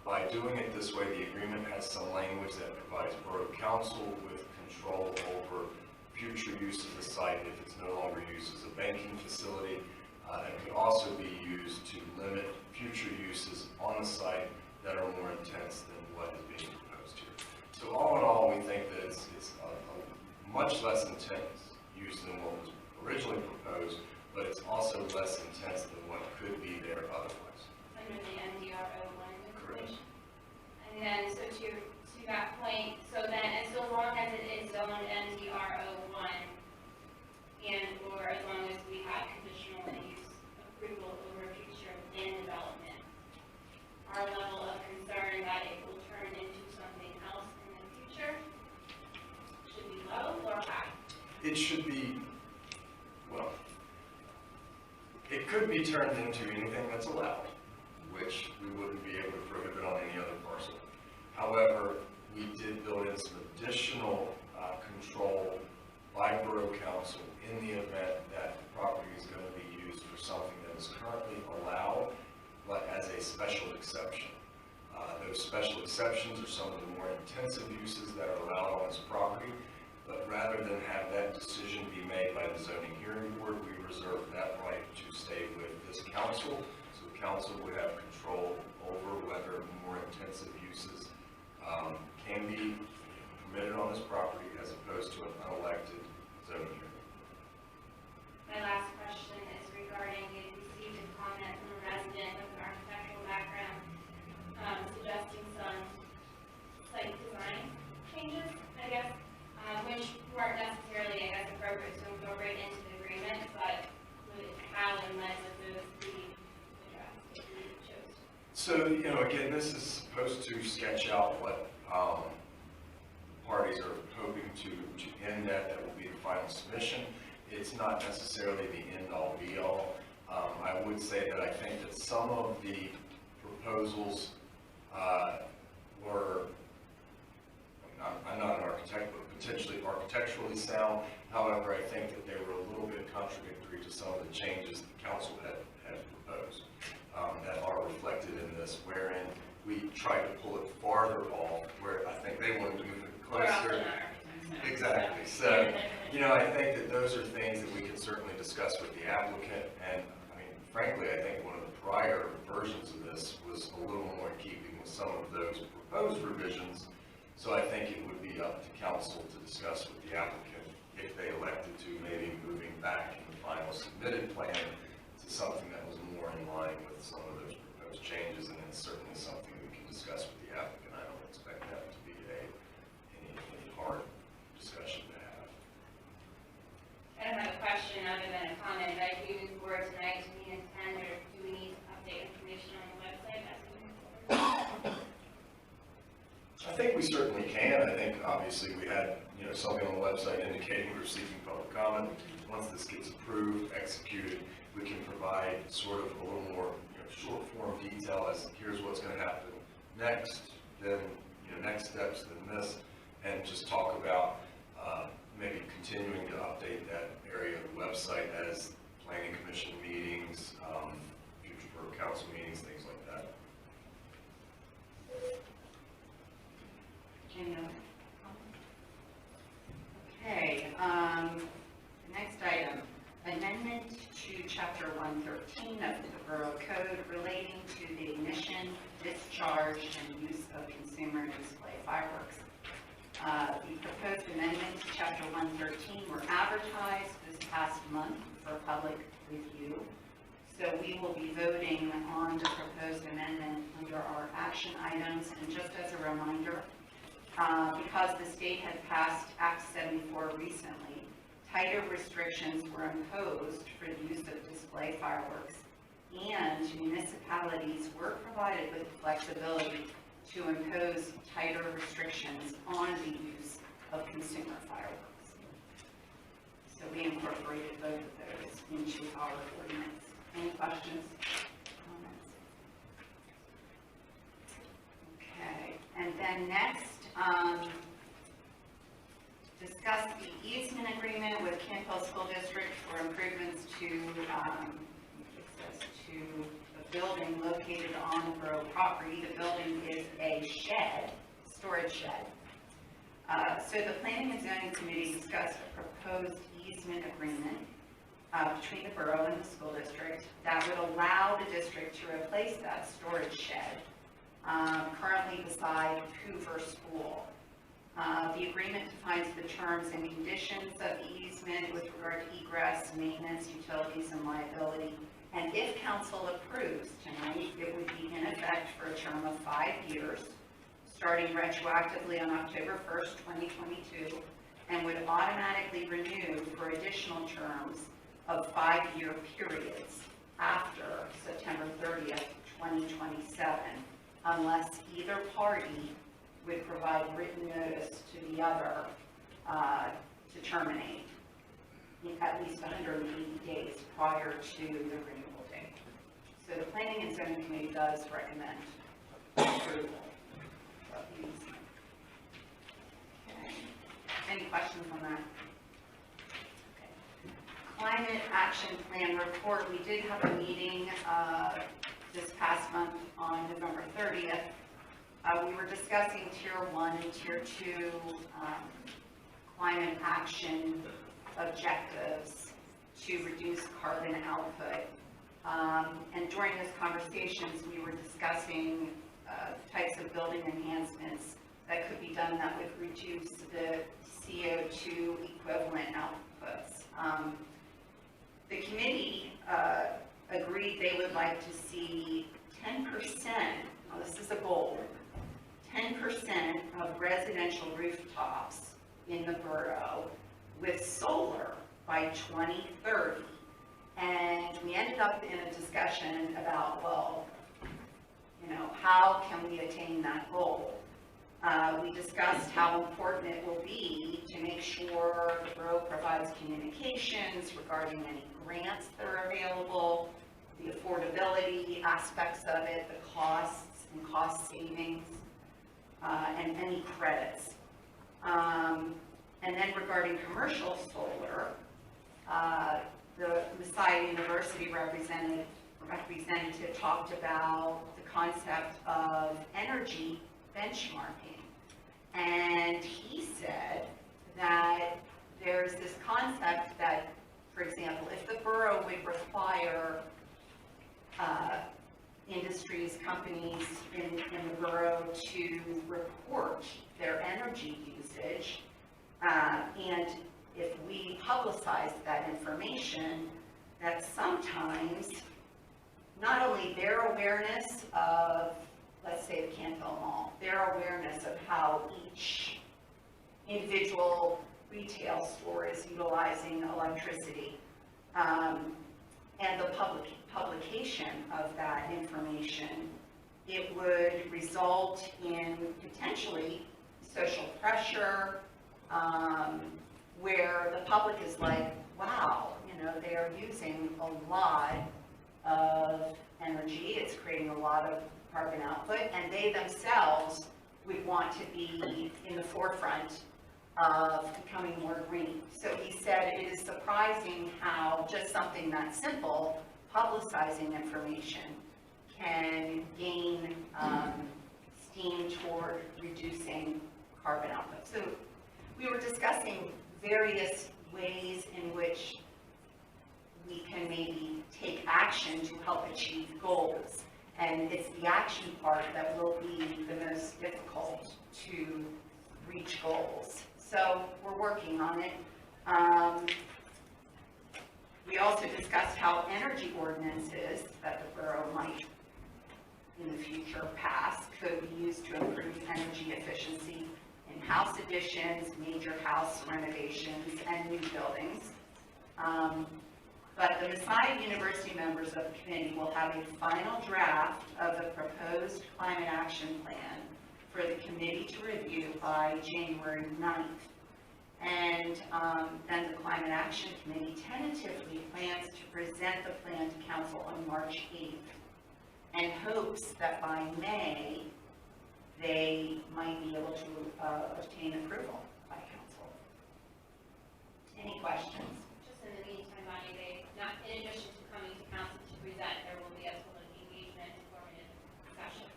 by doing it this way, the agreement has some language that provides Borough Council with control over future use of the site if it's no longer used as a banking facility. It could also be used to limit future uses on the site that are more intense than what is being proposed here. So all in all, we think that it's a much less intense use than what was originally proposed, but it's also less intense than what could be there otherwise. Under the NDRO1 Correct. And then, so to that point, so then, so long as it is zoned NDRO1, and or as long as we have conditional use approval over future land development, our level of concern that it will turn into something else in the future should be low or high? It should be, well, it could be turned into anything that's allowed, which we wouldn't be able to prohibit on any other parcel. However, we did build in some additional control by Borough Council in the event that the property is going to be used for something that is currently allowed, but as a special exception. Those special exceptions are some of the more intensive uses that are allowed on this property, but rather than have that decision be made by the zoning hearing board, we reserve that right to stay with this council. So the council would have control over whether more intensive uses can be permitted on this property as opposed to an unelected zoning hearing. My last question is regarding, we received a comment from a resident with an architectural background suggesting some site design changes, I guess, which weren't necessarily, I guess, appropriate to incorporate into the agreement, but would how and when would those be addressed if we chose to? So, again, this is supposed to sketch out what parties are hoping to end at. That will be the final submission. It's not necessarily the end-all, be-all. I would say that I think that some of the proposals were, I'm not an architect, but potentially architecturally sound. However, I think that they were a little bit contradictory to some of the changes the council had proposed that are reflected in this, wherein we tried to pull it farther off, where I think they wanted to move it closer. Exactly. So, I think that those are things that we can certainly discuss with the applicant. And I mean, frankly, I think one of the prior versions of this was a little more in keeping with some of those proposed revisions. So I think it would be up to council to discuss with the applicant if they elected to, maybe moving back in the final submitted plan to something that was more in line with some of those proposed changes. And it's certainly something we can discuss with the applicant. I don't expect that to be any hard discussion to have. I don't have a question other than a comment. As we move forward tonight, do we intend or do we need to update information on the website as we move forward? I think we certainly can. I think obviously we had, there's something on the website indicating we're seeking public comment. Once this gets approved, executed, we can provide sort of a little more, short form detail as here's what's going to happen next, then, next steps, then this, and just talk about maybe continuing to update that area of the website as planning commission meetings, future borough council meetings, things like that. Any other comments? Okay, next item, amendment to chapter 113 of the Borough Code relating to the ignition, discharge, and use of consumer display fireworks. The proposed amendments to chapter 113 were advertised this past month for public review. So we will be voting on the proposed amendment under our action items. And just as a reminder, because the state had passed Act 74 recently, tighter restrictions were imposed for the use of display fireworks, and municipalities were provided with flexibility to impose tighter restrictions on the use of consumer fireworks. So we incorporated both of those into our ordinance. Any questions? Comments? Okay, and then next, discuss the easement agreement with Kent Hill School District for improvements to, it says to the building located on the borough property. The building is a shed, storage shed. So the Planning and Zoning Committee discussed a proposed easement agreement between the borough and the school district that would allow the district to replace that storage shed currently beside Hoover School. The agreement defines the terms and conditions of the easement with regard to egress, maintenance, utilities, and liability. And if council approves tonight, it would be in effect for a term of 5 years, starting retroactively on October 1st, 2022, and would automatically renew for additional terms of 5-year periods after September 30th, 2027, unless either party would provide written notice to the other to terminate at least 180 days prior to the renewal date. So the Planning and Zoning Committee does recommend approval of the easement. Okay. Any questions on that? Okay. Climate Action Plan report. We did have a meeting this past month on November 30th. We were discussing Tier 1 and Tier 2 climate action objectives to reduce carbon output. And during those conversations, we were discussing types of building enhancements that could be done that would reduce the CO2 equivalent outputs. The committee agreed they would like to see 10%, well, this is a goal, 10% of residential rooftops in the borough with solar by 2030. And we ended up in a discussion about, well, how can we attain that goal? We discussed how important it will be to make sure the borough provides communications regarding any grants that are available, the affordability aspects of it, the costs and cost savings, and any credits. And then regarding commercial solar, the Messiah University representative talked about the concept of energy benchmarking. And he said that there's this concept that, for example, if the borough would require industries, companies in the borough to report their energy usage, and if we publicize that information, that sometimes not only their awareness of, let's say the Canfield Mall, their awareness of how each individual retail store is utilizing electricity, and the publication of that information, it would result in potentially social pressure, where the public is like, wow, you know, they are using a lot of energy, it's creating a lot of carbon output, and they themselves would want to be in the forefront of becoming more green. So he said it is surprising how just something that simple, publicizing information, can gain steam toward reducing carbon output. So we were discussing various ways in which we can maybe take action to help achieve goals. And it's the action part that will be the most difficult to reach goals. So we're working on it. We also discussed how energy ordinances that the borough might in the future pass could be used to improve energy efficiency in house additions, major house renovations, and new buildings. But the Messiah University members of the committee will have a final draft of the proposed climate action plan for the committee to review by January 9th. And then the Climate Action Committee tentatively plans to present the plan to council on March 8th and hopes that by May, they might be able to obtain approval by council. Any questions? Just in the meantime, Bonnie, in addition to coming to council to present, there will be a public engagement, informative discussion.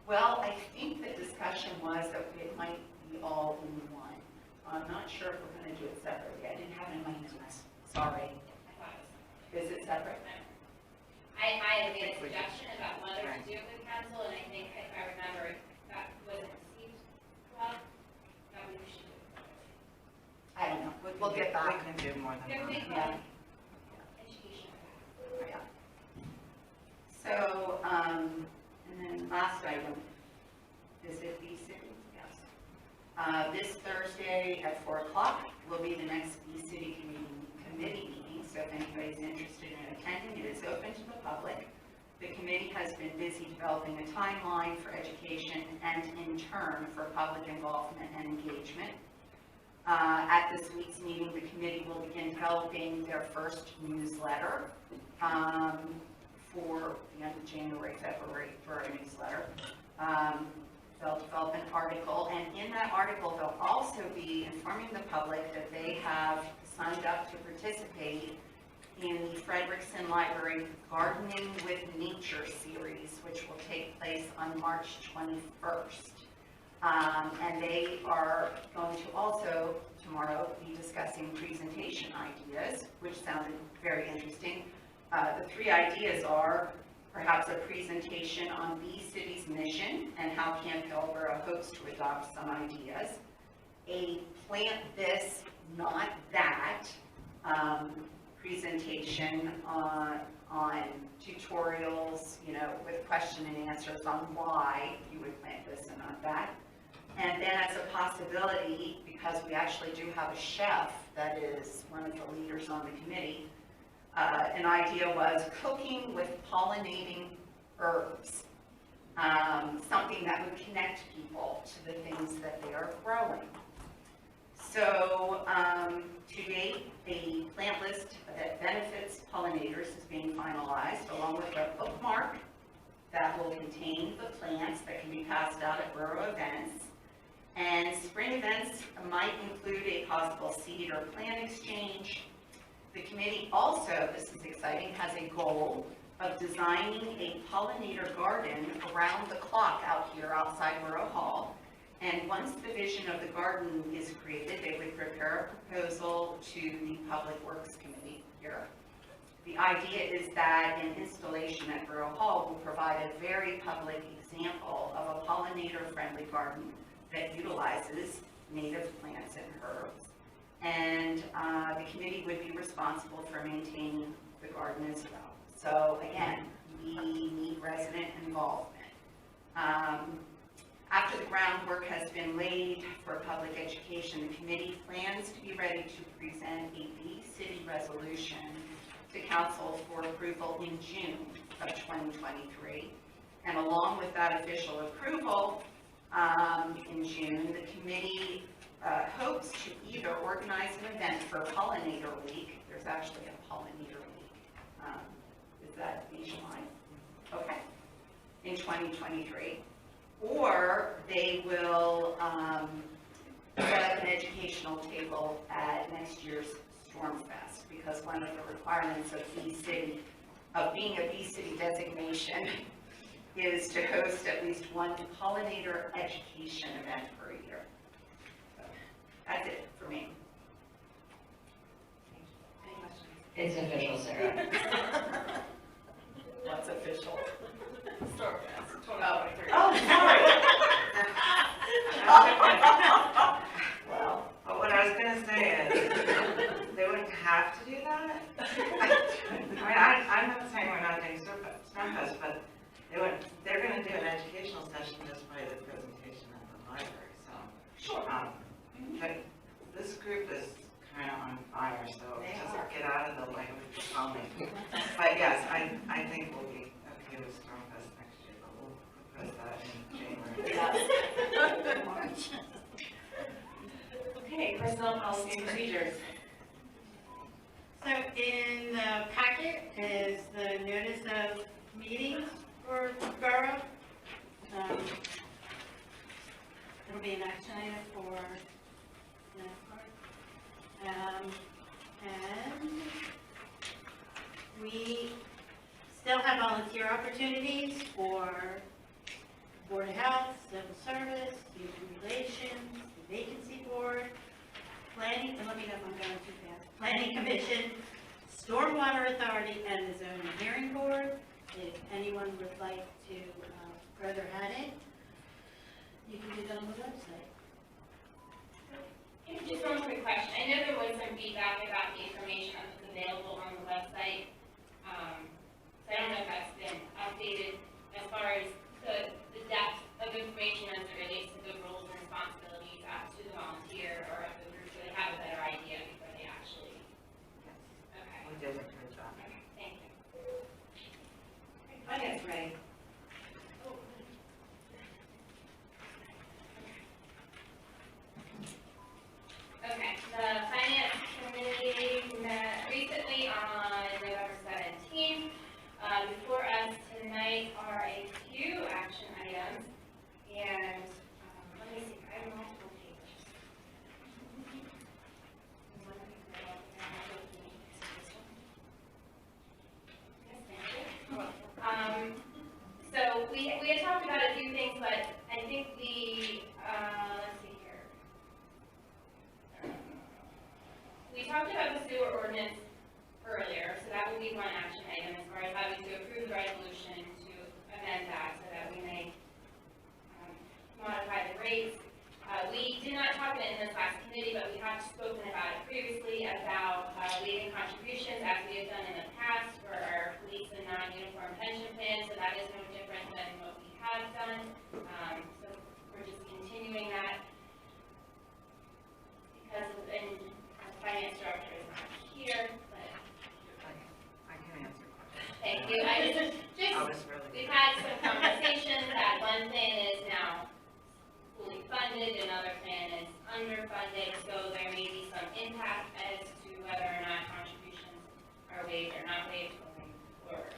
Well, I think the discussion was that it might be all in one. I'm not sure if we're going to do it separately. I didn't have it in my notes. Sorry. I thought it was. Is it separate? I had made a suggestion about whether to do it with council, and I think if I remember, that wasn't received well, that we should do it. I don't know. We'll get back. We can do more than There one. we go. Yeah. Education. Yeah. So, and then last item, visit B City, yes. This Thursday at 4 o'clock will be the next B City committee meeting, so if anybody's interested in attending, it is open to the public. The committee has been busy developing a timeline for education and in turn for public involvement and engagement. At this week's meeting, the committee will begin developing their first newsletter for the end of January, February for a newsletter. They'll develop an article, and in that article, they'll also be informing the public that they have signed up to participate in the Frederickson Library Gardening with Nature series, which will take place on March 21st. And they are going to also, tomorrow, be discussing presentation ideas, which sounded very interesting. The three ideas are perhaps a presentation on Bee City's mission and how Camp Hillsborough hopes to adopt some ideas, a plant this, not that presentation on tutorials, you know, with question and answers on why you would plant this and not that. And then as a possibility, because we actually do have a chef that is one of the leaders on the committee, an idea was cooking with pollinating herbs, something that would connect people to the things that they are growing. So to date, the plant list that benefits pollinators is being finalized, along with a bookmark that will contain the plants that can be passed out at borough events. And spring events might include a possible seed or plant exchange. The committee also, this is exciting, has a goal of designing a pollinator garden around the clock out here outside Borough Hall. And once the vision of the garden is created, they would prepare a proposal to the Public Works Committee here. The idea is that an installation at Borough Hall will provide a very public example of a pollinator-friendly garden that utilizes native plants and herbs. And the committee would be responsible for maintaining the garden as well. So again, we need resident involvement. After the groundwork has been laid for public education, the committee plans to be ready to present a Bee City resolution to council for approval in June of 2023. And along with that official approval in June, the committee hopes to either organize an event for Pollinator Week, there's actually a Pollinator Week, is that nationwide? Okay, in 2023, or they will set up an educational table at next year's Stormfest, because one of the requirements of being a Bee City designation is to host at least one pollinator education event per year. So, that's it for me. Any questions? It's official, Sarah. What's official? Stormfest, 2023. Oh, sorry. Well, but what I was gonna say is, they wouldn't have to do that. I mean, I'm not saying we're not doing Stormfest, but they're gonna do an educational session just by the presentation at the library, so. Sure. But this group is kind of on fire, so They just are. get out of the language calling. But yes, I think we'll be okay with Stormfest next year, but we'll press that in January. Okay, personnel policy and procedures. So in the packet is the notice of meetings for borough. It'll be an action item for the next part. And we still have volunteer opportunities for Board of Health, Civil Service, Human Relations, the Vacancy Board, Planning, and let me know if I'm going too fast, Planning Commission, Stormwater Authority, and the Zoning Hearing Board. If anyone would like to further add it, you can do that on the website. Just one quick question. I know there was some feedback about the information that was available on the website. So I don't know if that's been updated as far as the depth of information as it relates to the roles and responsibilities to the volunteer or of the group, so they have a better idea before they actually. Okay. We did a good job. Thank you. Finance Ray. Okay, the finance committee met recently on November 17th. Before us tonight are a few action items, and let me see, I have multiple papers. Yes, thank you. So we had talked about a few things, but I think the, let's see here. We talked about the sewer ordinance earlier, so that will be one action item as far as having to approve the resolution to amend that so that we may modify the rates. We did not talk about it in this last committee, but we have spoken about it previously about waiving contributions as we have done in the past for our police and non-uniform pension plans, so that is no different than what we have done. So we're just continuing that because of, and the finance director is not here, but I can answer questions. thank you. We've had some conversations that one plan is now fully funded, another plan is underfunded, so there may be some impact as to whether or not contributions are waived or not waived going forward.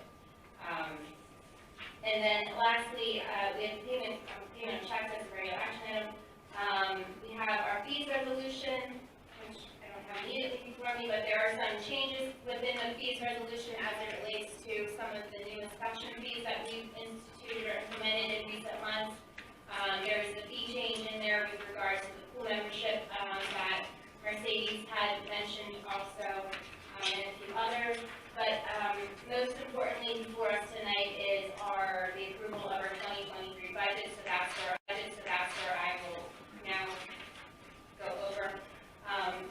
And then lastly, we have payment of checks as a regular action item. We have our fees resolution, which I don't have immediately before me, but there are some changes within the fees resolution as it relates to some of the new inspection fees that we've instituted or implemented in recent months. There is a fee change in there with regards to the pool membership that Mercedes had mentioned also, and a few others. But most importantly for us tonight is the approval of our 2023 budget. So that's where I will now go over.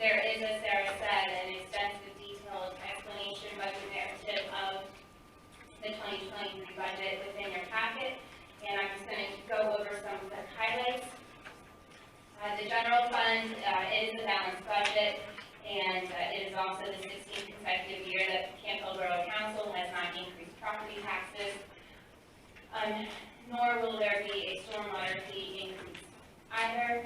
There is, as Sarah said, an extensive detailed explanation budget narrative of the 2023 budget within your packet. And I'm just going to go over some of the highlights. The general fund is a balanced budget, and it is also the 16th consecutive year that Campbell Borough Council has not increased property taxes, nor will there be a stormwater fee increase either.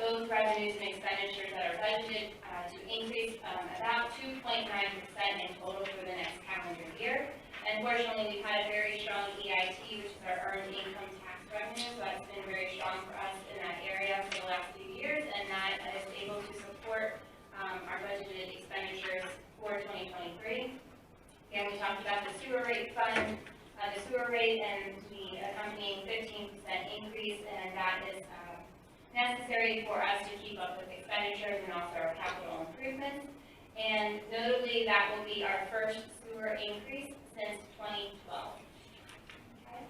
Those revenues and expenditures that are budgeted to increase about 2.9% in total for the next calendar year. Unfortunately, we've had a very strong EIT, which is our earned income tax revenue, so that's been very strong for us in that area for the last few years, and that is able to support our budgeted expenditures for 2023. Again, we talked about the sewer rate fund, the sewer rate and the accompanying 15% increase, and that is necessary for us to keep up with expenditures and also our capital improvements. And notably, that will be our first sewer increase since 2012. Okay.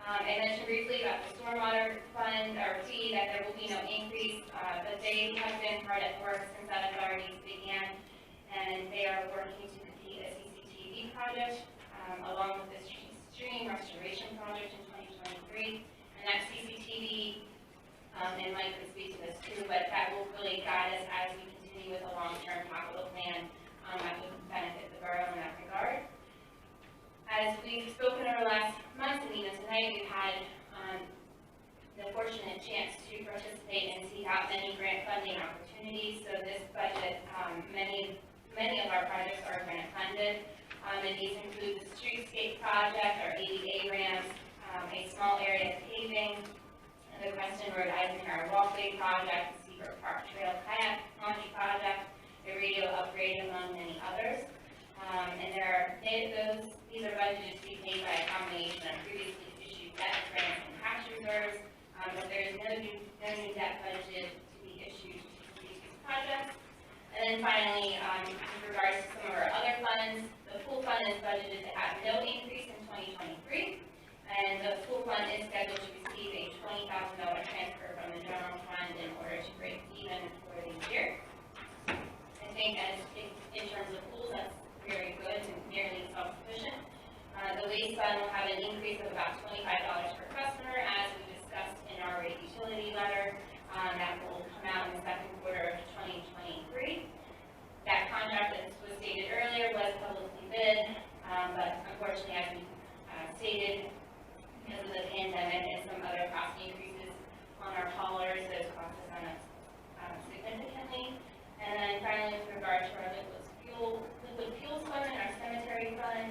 I mentioned briefly about the stormwater fund, or fee, that there will be no increase, but they have been hard at work since that authority began, and they are working to complete a CCTV project along with the stream restoration project in 2023. And that CCTV, and Mike can speak to this too, but that will really guide us as we continue with a long-term capital plan that will benefit the borough in that regard. As we've spoken over the last month, and even tonight, we've had the fortunate chance to participate and seek out many grant funding opportunities. So this budget, many of our projects are grant funded, and these include the streetscape project, our ADA ramps, a small area paving, the Preston Road Eisenhower Walkway project, the Seabrook Park Trail Kayak Launch project, a radio upgrade, among many others. And these are budgeted to be paid by a combination of previously issued debt, grants, and tax reserves, but there is no new debt budgeted to be issued to complete these projects. And then finally, with regards to some of our other funds, the pool fund is budgeted to have no increase in 2023. And the pool fund is scheduled to receive a $20,000 transfer from the general fund in order to break even for the year. I think in terms of pools, that's very good and nearly self-sufficient. The waste fund will have an increase of about $25 per customer, as we discussed in our rate utility letter. That will come out in the second quarter of 2023. That contract, as was stated earlier, was publicly bid, but unfortunately, as we stated, because of the pandemic and some other cost increases on our haulers, those costs have gone up significantly. And then finally, with regard to our liquid fuels fund and our cemetery fund,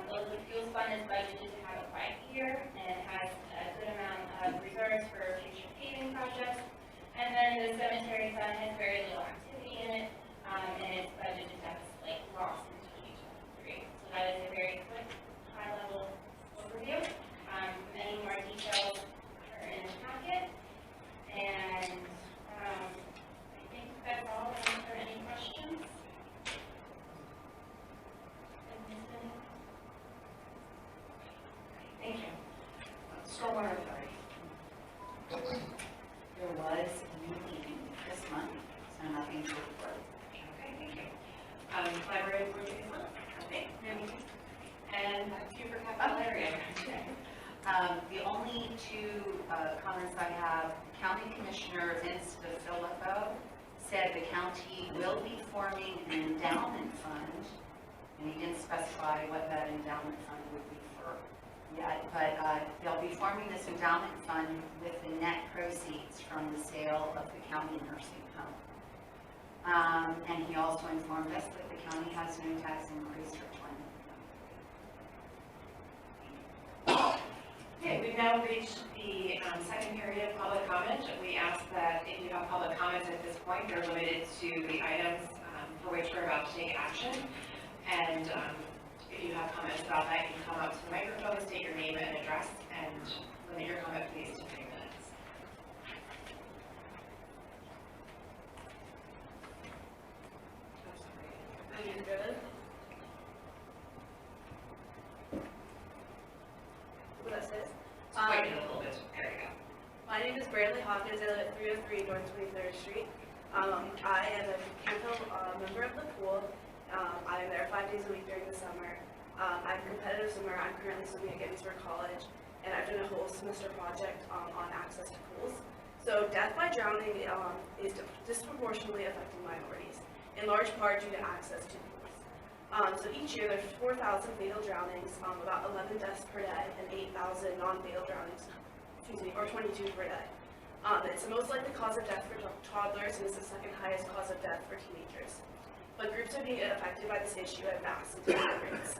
the liquid fuels fund is budgeted to have a quiet year, and it has a good amount of reserves for future paving projects. And then the cemetery fund has very little activity in it, and it's budgeted to have a slight loss in 2023. So that is a very quick, high-level overview. Many more details are in the packet, and I think that's all. Are there any questions? Thank you. Stormwater Authority. There was a meeting this month, so nothing to report. Okay, thank you. Library board liaison? Okay. And a few for capital area. The only two comments I have, County Commissioner Vince DeFilippo said the county will be forming an endowment fund, and he didn't specify what that endowment fund would be for yet, but they'll be forming this endowment fund with the net proceeds from the sale of the county nursing home. And he also informed us that the county has no tax increase for 2023. Okay, we've now reached the second period of public comment. We ask that if you have public comments at this point, they're limited to the items for which we're about to take action. And if you have comments about that, you can come up to the microphone, state your name and address, and limit your comment please to 3 minutes. Wait a little bit. There you go. My name is Bradley Hawkins. I live at 303 North 23rd Street. I am a Canfield member of the pool. I am there 5 days a week during the summer. I'm a competitive swimmer. I'm currently swimming at Gettysburg College, and I've done a whole semester project on access to pools. So death by drowning is disproportionately affecting minorities, in large part due to access to pools. So each year there's 4,000 fatal drownings, about 11 deaths per day, and 8,000 non-fatal drownings, or 22 per day. It's the most likely cause of death for toddlers, and is the second highest cause of death for teenagers. But groups are being affected by this issue at massive rates.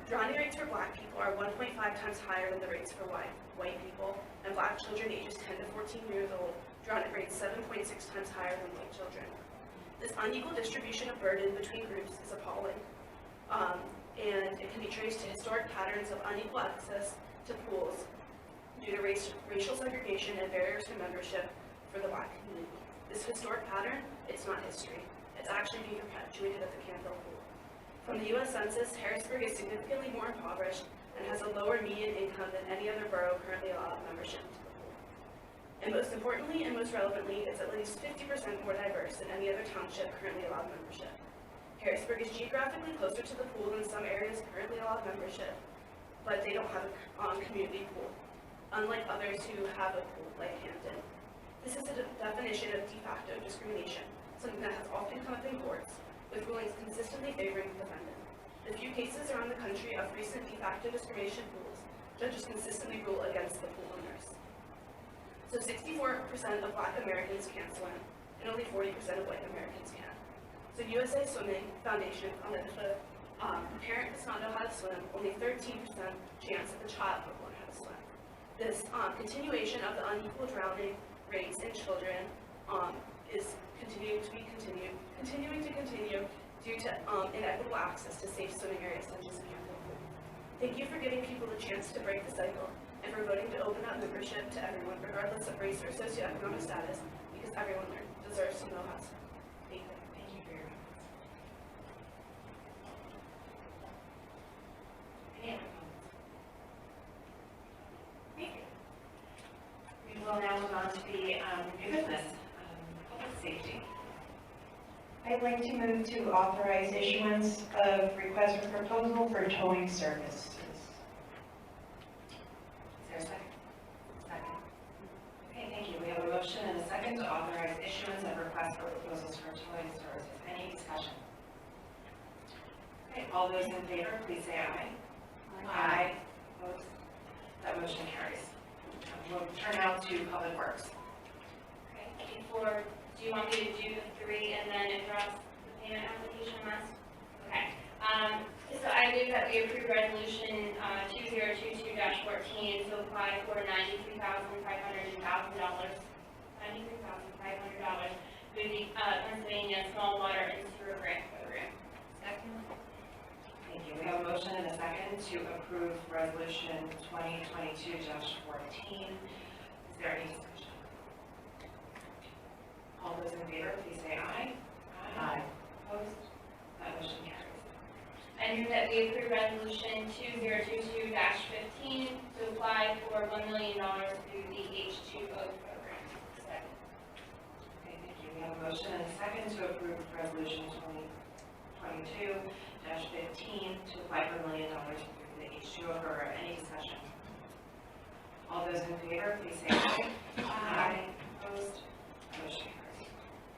Drowning rates for Black people are 1.5 times higher than the rates for white people, and Black children ages 10 to 14 years old drown at rates 7.6 times higher than white children. This unequal distribution of burden between groups is appalling, and it can be traced to historic patterns of unequal access to pools due to racial segregation and barriers to membership for the Black community. This historic pattern, it's not history. It's actually being perpetuated at the Campbell Pool. From the U.S. Census, Harrisburg is significantly more impoverished and has a lower median income than any other borough currently allowed membership to the pool. And most importantly and most relevantly, it's at least 50% more diverse than any other township currently allowed membership. Harrisburg is geographically closer to the pool than some areas currently allowed membership, but they don't have a community pool, unlike others who have a pool like Hampton. This is a definition of de facto discrimination, something that has often come up in courts, with rulings consistently favoring the defendant. The few cases around the country of recent de facto discrimination rules, judges consistently rule against the pool owners. So 64% of Black Americans can't swim, and only 40% of white Americans can. So USA Swimming Foundation found that if a parent does not know how to swim, only 13% chance that the child will learn how to swim. This continuation of the unequal drowning rates in children is continuing to continue due to inequitable access to safe swimming areas such as Campbell Pool. Thank you for giving people the chance to break the cycle and for voting to open up membership to everyone, regardless of race or socioeconomic status, because everyone deserves to know how to swim. Thank you. Thank you for your comments. Any other comments? Thank you. We will now move on to the new business, public safety. I'd like to move to authorize issuance of request for proposal for towing services. Is there a second? Second. Okay, thank you. We have a motion and a second to authorize issuance of requests for proposals for towing services. Any discussion? Okay, all those in favor, please say aye. Aye. Opposed? That motion carries. We'll turn now to Public Works. Okay, before, do you want me to do the three and then address the payment application last? Okay. So I move that we approve resolution 2022-14 to apply for $93,500 through the Pennsylvania Small Water and Sewer Grant Program. Second. Thank you. We have a motion and a second to approve resolution 2022-14. Is there any discussion? All those in favor, please say aye. Aye. Opposed? That motion carries. I move that we approve resolution 2022-15 to apply for $1 million through the H2O program. Second. Okay, thank you. We have a motion and a second to approve resolution 2022-15 to apply for $1 million through the H2O program. Any discussion? All those in favor, please say aye. Aye. Opposed? Motion carries.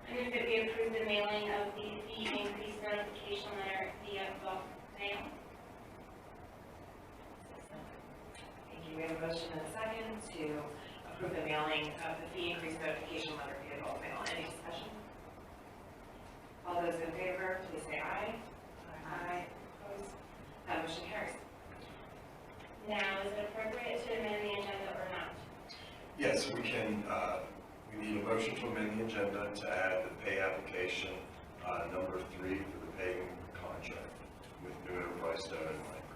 I move that we approve the mailing of the fee increase notification letter via bulk mail. Thank you. We have a motion and a second to approve the mailing of the fee increase notification letter via bulk mail. Any discussion? All those in favor, please say aye. Aye. Opposed? That motion carries. Now, is it appropriate to amend the agenda or not? Yes, we can, we need a motion to amend the agenda to add the pay application number 3 for the paying contract with New Enterprise Stone and Mike.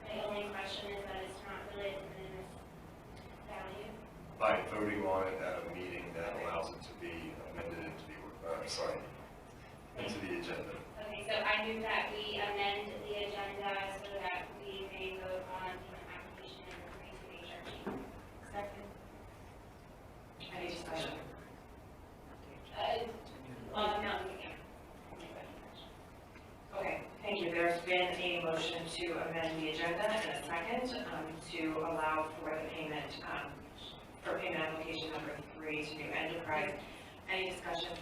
My only question is that it's not related to business value. By voting on it at a meeting that allows it to be amended into the, into the agenda. Okay, so I move that we amend the agenda so that we may vote on the application number 3 to HRG. Second. Any discussion? No, we can't. Okay, thank you. There's been a motion to amend the agenda and a second to allow for the payment, for payment application number 3 to New Enterprise. Any discussion?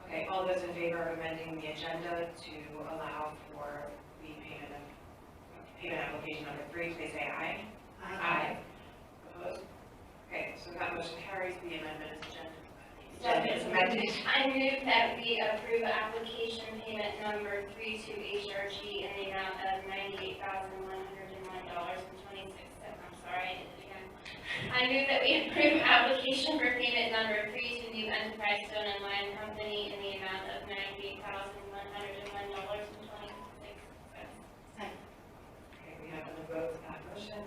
Okay, all those in favor of amending the agenda to allow for the payment application number 3, please say aye. Aye. Opposed? Okay, so that motion carries, the amendment is agenda. Second. Is amended. I move that we approve application payment number 3 to HRG in the amount of $98,101.26. I'm sorry, I did it again. I move that we approve application for payment number 3 to New Enterprise Stone and Lime Company in the amount of $98,101.26. Okay, we have a vote for that motion,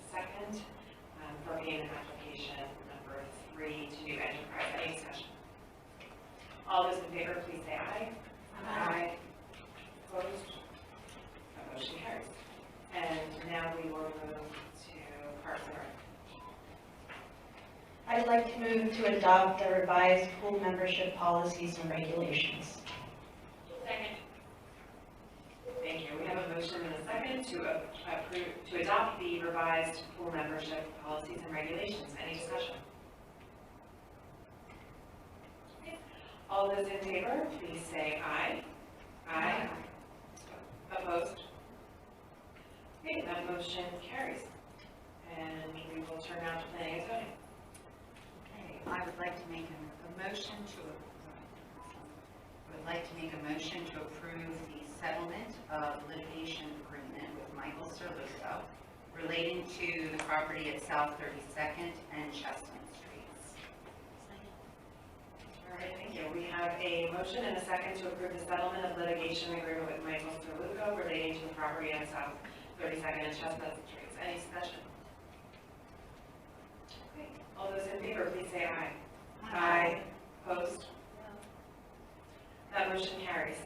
second, for payment application number 3 to New Enterprise. Any discussion? All those in favor, please say aye. Aye. Opposed? That motion carries. And now we will move to Parks and Rec. I'd like to move to adopt the revised pool membership policies and regulations. Second. Thank you. We have a motion and a second to approve, to adopt the revised pool membership policies and regulations. Any discussion? All those in favor, please say aye. Aye. Opposed? Okay, that motion carries. And we will turn now to planning and zoning. Okay, I would like to make a motion to approve the settlement of litigation agreement with Michael Serluso relating to the property at South 32nd and Chestnut Streets. All right, thank you. We have a motion and a second to approve the settlement of litigation agreement with Michael Serluso relating to the property on South 32nd and Chestnut Streets. Any discussion? Okay. All those in favor, please say aye. Aye. Opposed? That motion carries.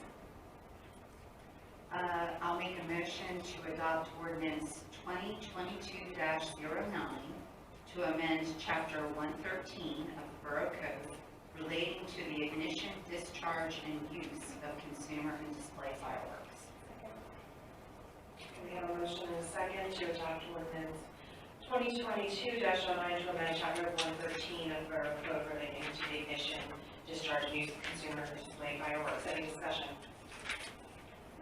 I'll make a motion to adopt ordinance 2022-09 to amend chapter 113 of the Borough Code relating to the ignition, discharge, and use of consumer and display fireworks. We have a motion and a second to adopt ordinance 2022-09 to amend chapter 113 of the Borough Code relating to the ignition, discharge, and use of consumer and display fireworks. Any discussion?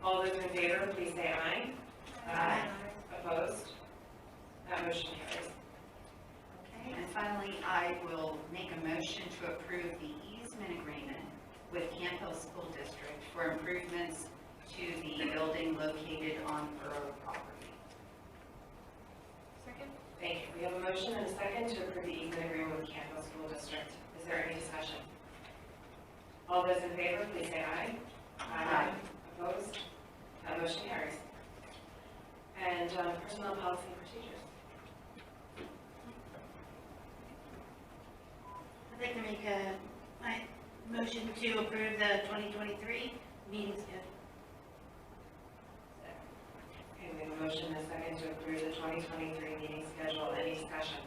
All those in favor, please say aye. Aye. Opposed? That motion carries. Okay, and finally, I will make a motion to approve the easement agreement with Campbell School District for improvements to the building located on borough property. Second. Thank you. We have a motion and a second to approve the easement agreement with Campbell School District. Is there any discussion? All those in favor, please say aye. Aye. Opposed? That motion carries. And personnel policy and procedures. I'd like to make my motion to approve the 2023 meeting schedule. Okay, we have a motion and a second to approve the 2023 meeting schedule. Any discussion?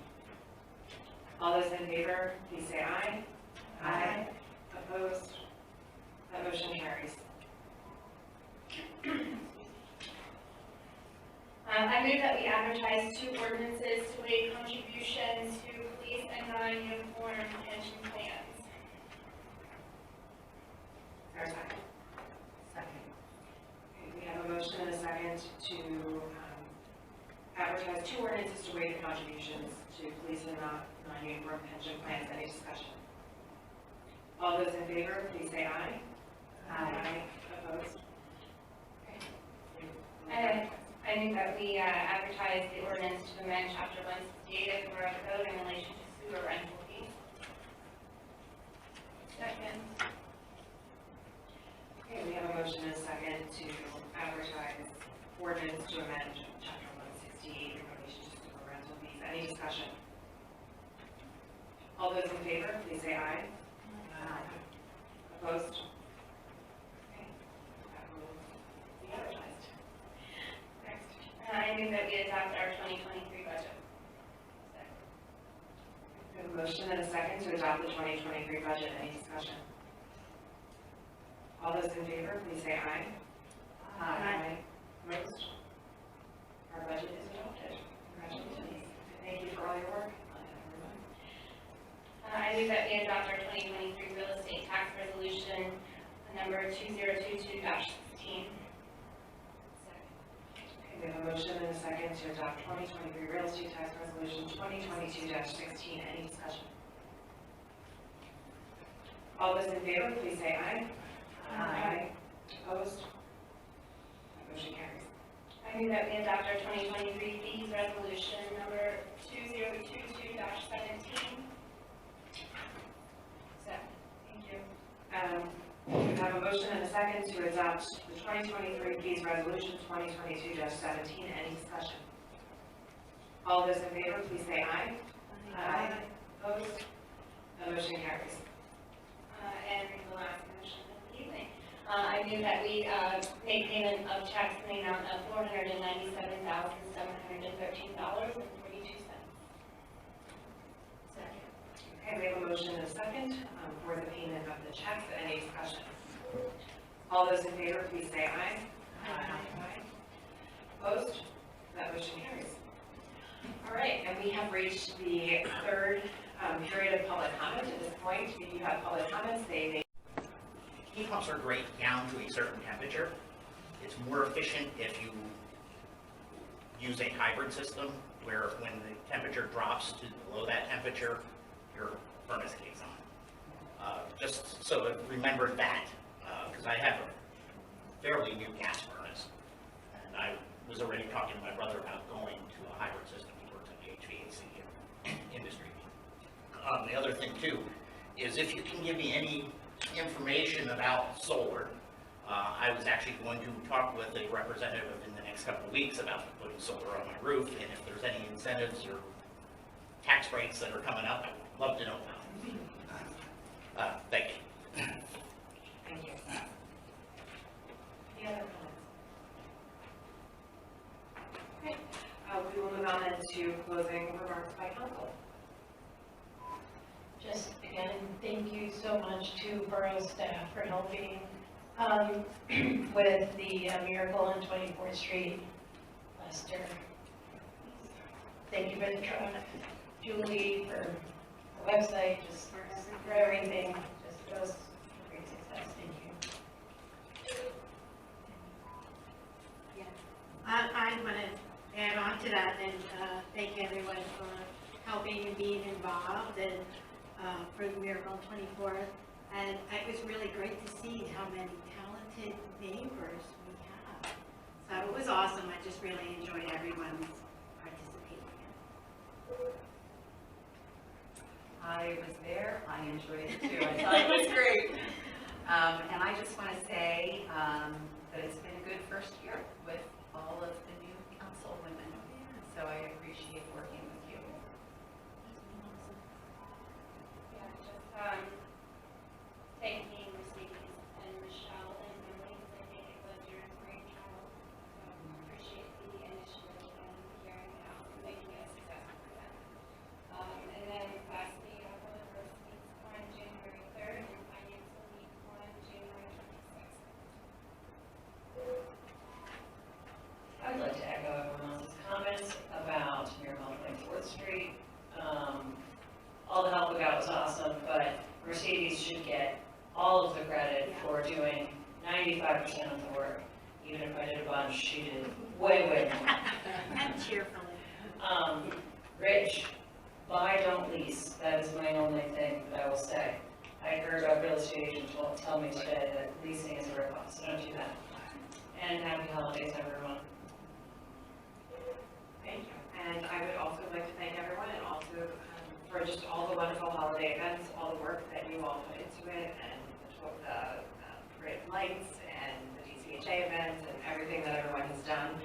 All those in favor, please say aye. Aye. Opposed? That motion carries. I move that we advertise 2 ordinances to waive contributions to police and non-uniform pension plans. Is there a second? Second. Okay, we have a motion and a second to advertise 2 ordinances to waive the contributions to police and non-uniform pension plans. Any discussion? All those in favor, please say aye. Aye. Opposed? I move that we advertise the ordinance to amend chapter 168 of the Borough Code in relation to sewer rental fees. Second. Okay, we have a motion and a second to advertise ordinance to amend chapter 168 in relation to sewer rental fees. Any discussion? All those in favor, please say aye. Aye. Opposed? Okay, that will be advertised. Next. I move that we adopt our 2023 budget. We have a motion and a second to adopt the 2023 budget. Any discussion? All those in favor, please say aye. Aye. Opposed? Our budget is adopted. Congratulations. Thank you for all your work. I move that we adopt our 2023 real estate tax resolution number 2022-16. Okay, we have a motion and a second to adopt 2023 real estate tax resolution 2022-16. Any discussion? All those in favor, please say aye. Aye. Opposed? Motion carries. I move that we adopt our 2023 fees resolution number 2022-17. Second. Thank you. We have a motion and a second to adopt the 2023 fees resolution 2022-17. Any discussion? All those in favor, please say aye. Aye. Opposed? The motion carries. And the last motion of the evening. I move that we make payment of checks in the amount of $497,713.42. Second. Okay, we have a motion and a second for the payment of the checks. Any discussion? All those in favor, please say aye. Aye. Opposed? That motion carries. All right, and we have reached the third period of public comment. At this point, if you have public comments, they Heat pumps are great down to a certain temperature. It's more efficient if you use a hybrid system where when the temperature drops to below that temperature, your furnace kicks on. Just so remember that, because I have a fairly new gas furnace, and I was already talking to my brother about going to a hybrid system. He works in the HVAC industry. The other thing too is if you can give me any information about solar. I was actually going to talk with a representative in the next couple of weeks about putting solar on my roof, and if there's any incentives or tax breaks that are coming up, I'd love to know about. Thank you. Thank you. Any other comments? Okay, we will move on then to closing remarks by council. Just again, thank you so much to borough staff for helping with the miracle on 24th Street last year. Thank you for the truck, Julie for the website, just for everything. Just it was a great success. Thank you. Yeah, I want to add on to that and thank everyone for helping and being involved and for the Miracle on 24th. And it was really great to see how many talented neighbors we have. So it was awesome. I just really enjoyed everyone's participating. I was there. I enjoyed it too. I thought it was great. And I just want to say that it's been a good first year with all of the new council women. So I appreciate working with you. Yeah, just thanking Mercedes and Michelle and Emily for making it was your great job. So appreciate the initiative and hearing it out and making it a success for them. And then lastly, the first meets on January 3rd and finance will meet on January 26th. I'd like to echo everyone else's comments about Miracle on 24th Street. All the help we got was awesome, but Mercedes should get all of the credit for doing 95% of the work. Even if I did a bunch, she did way, way more. And cheerfully. Rich, buy, don't lease. That is my only thing that I will say. I heard a real estate agent tell me today that leasing is a ripoff, so don't do that. And happy holidays, everyone. Thank you. And I would also like to thank everyone and also for just all the wonderful holiday events, all the work that you all put into it, and the parade of lights and the DCHA events and everything that everyone has done.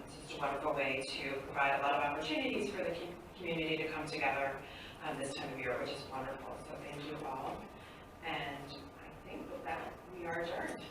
It's just a wonderful way to provide a lot of opportunities for the community to come together this time of year, which is wonderful. So thank you all. And I think with that, we are adjourned.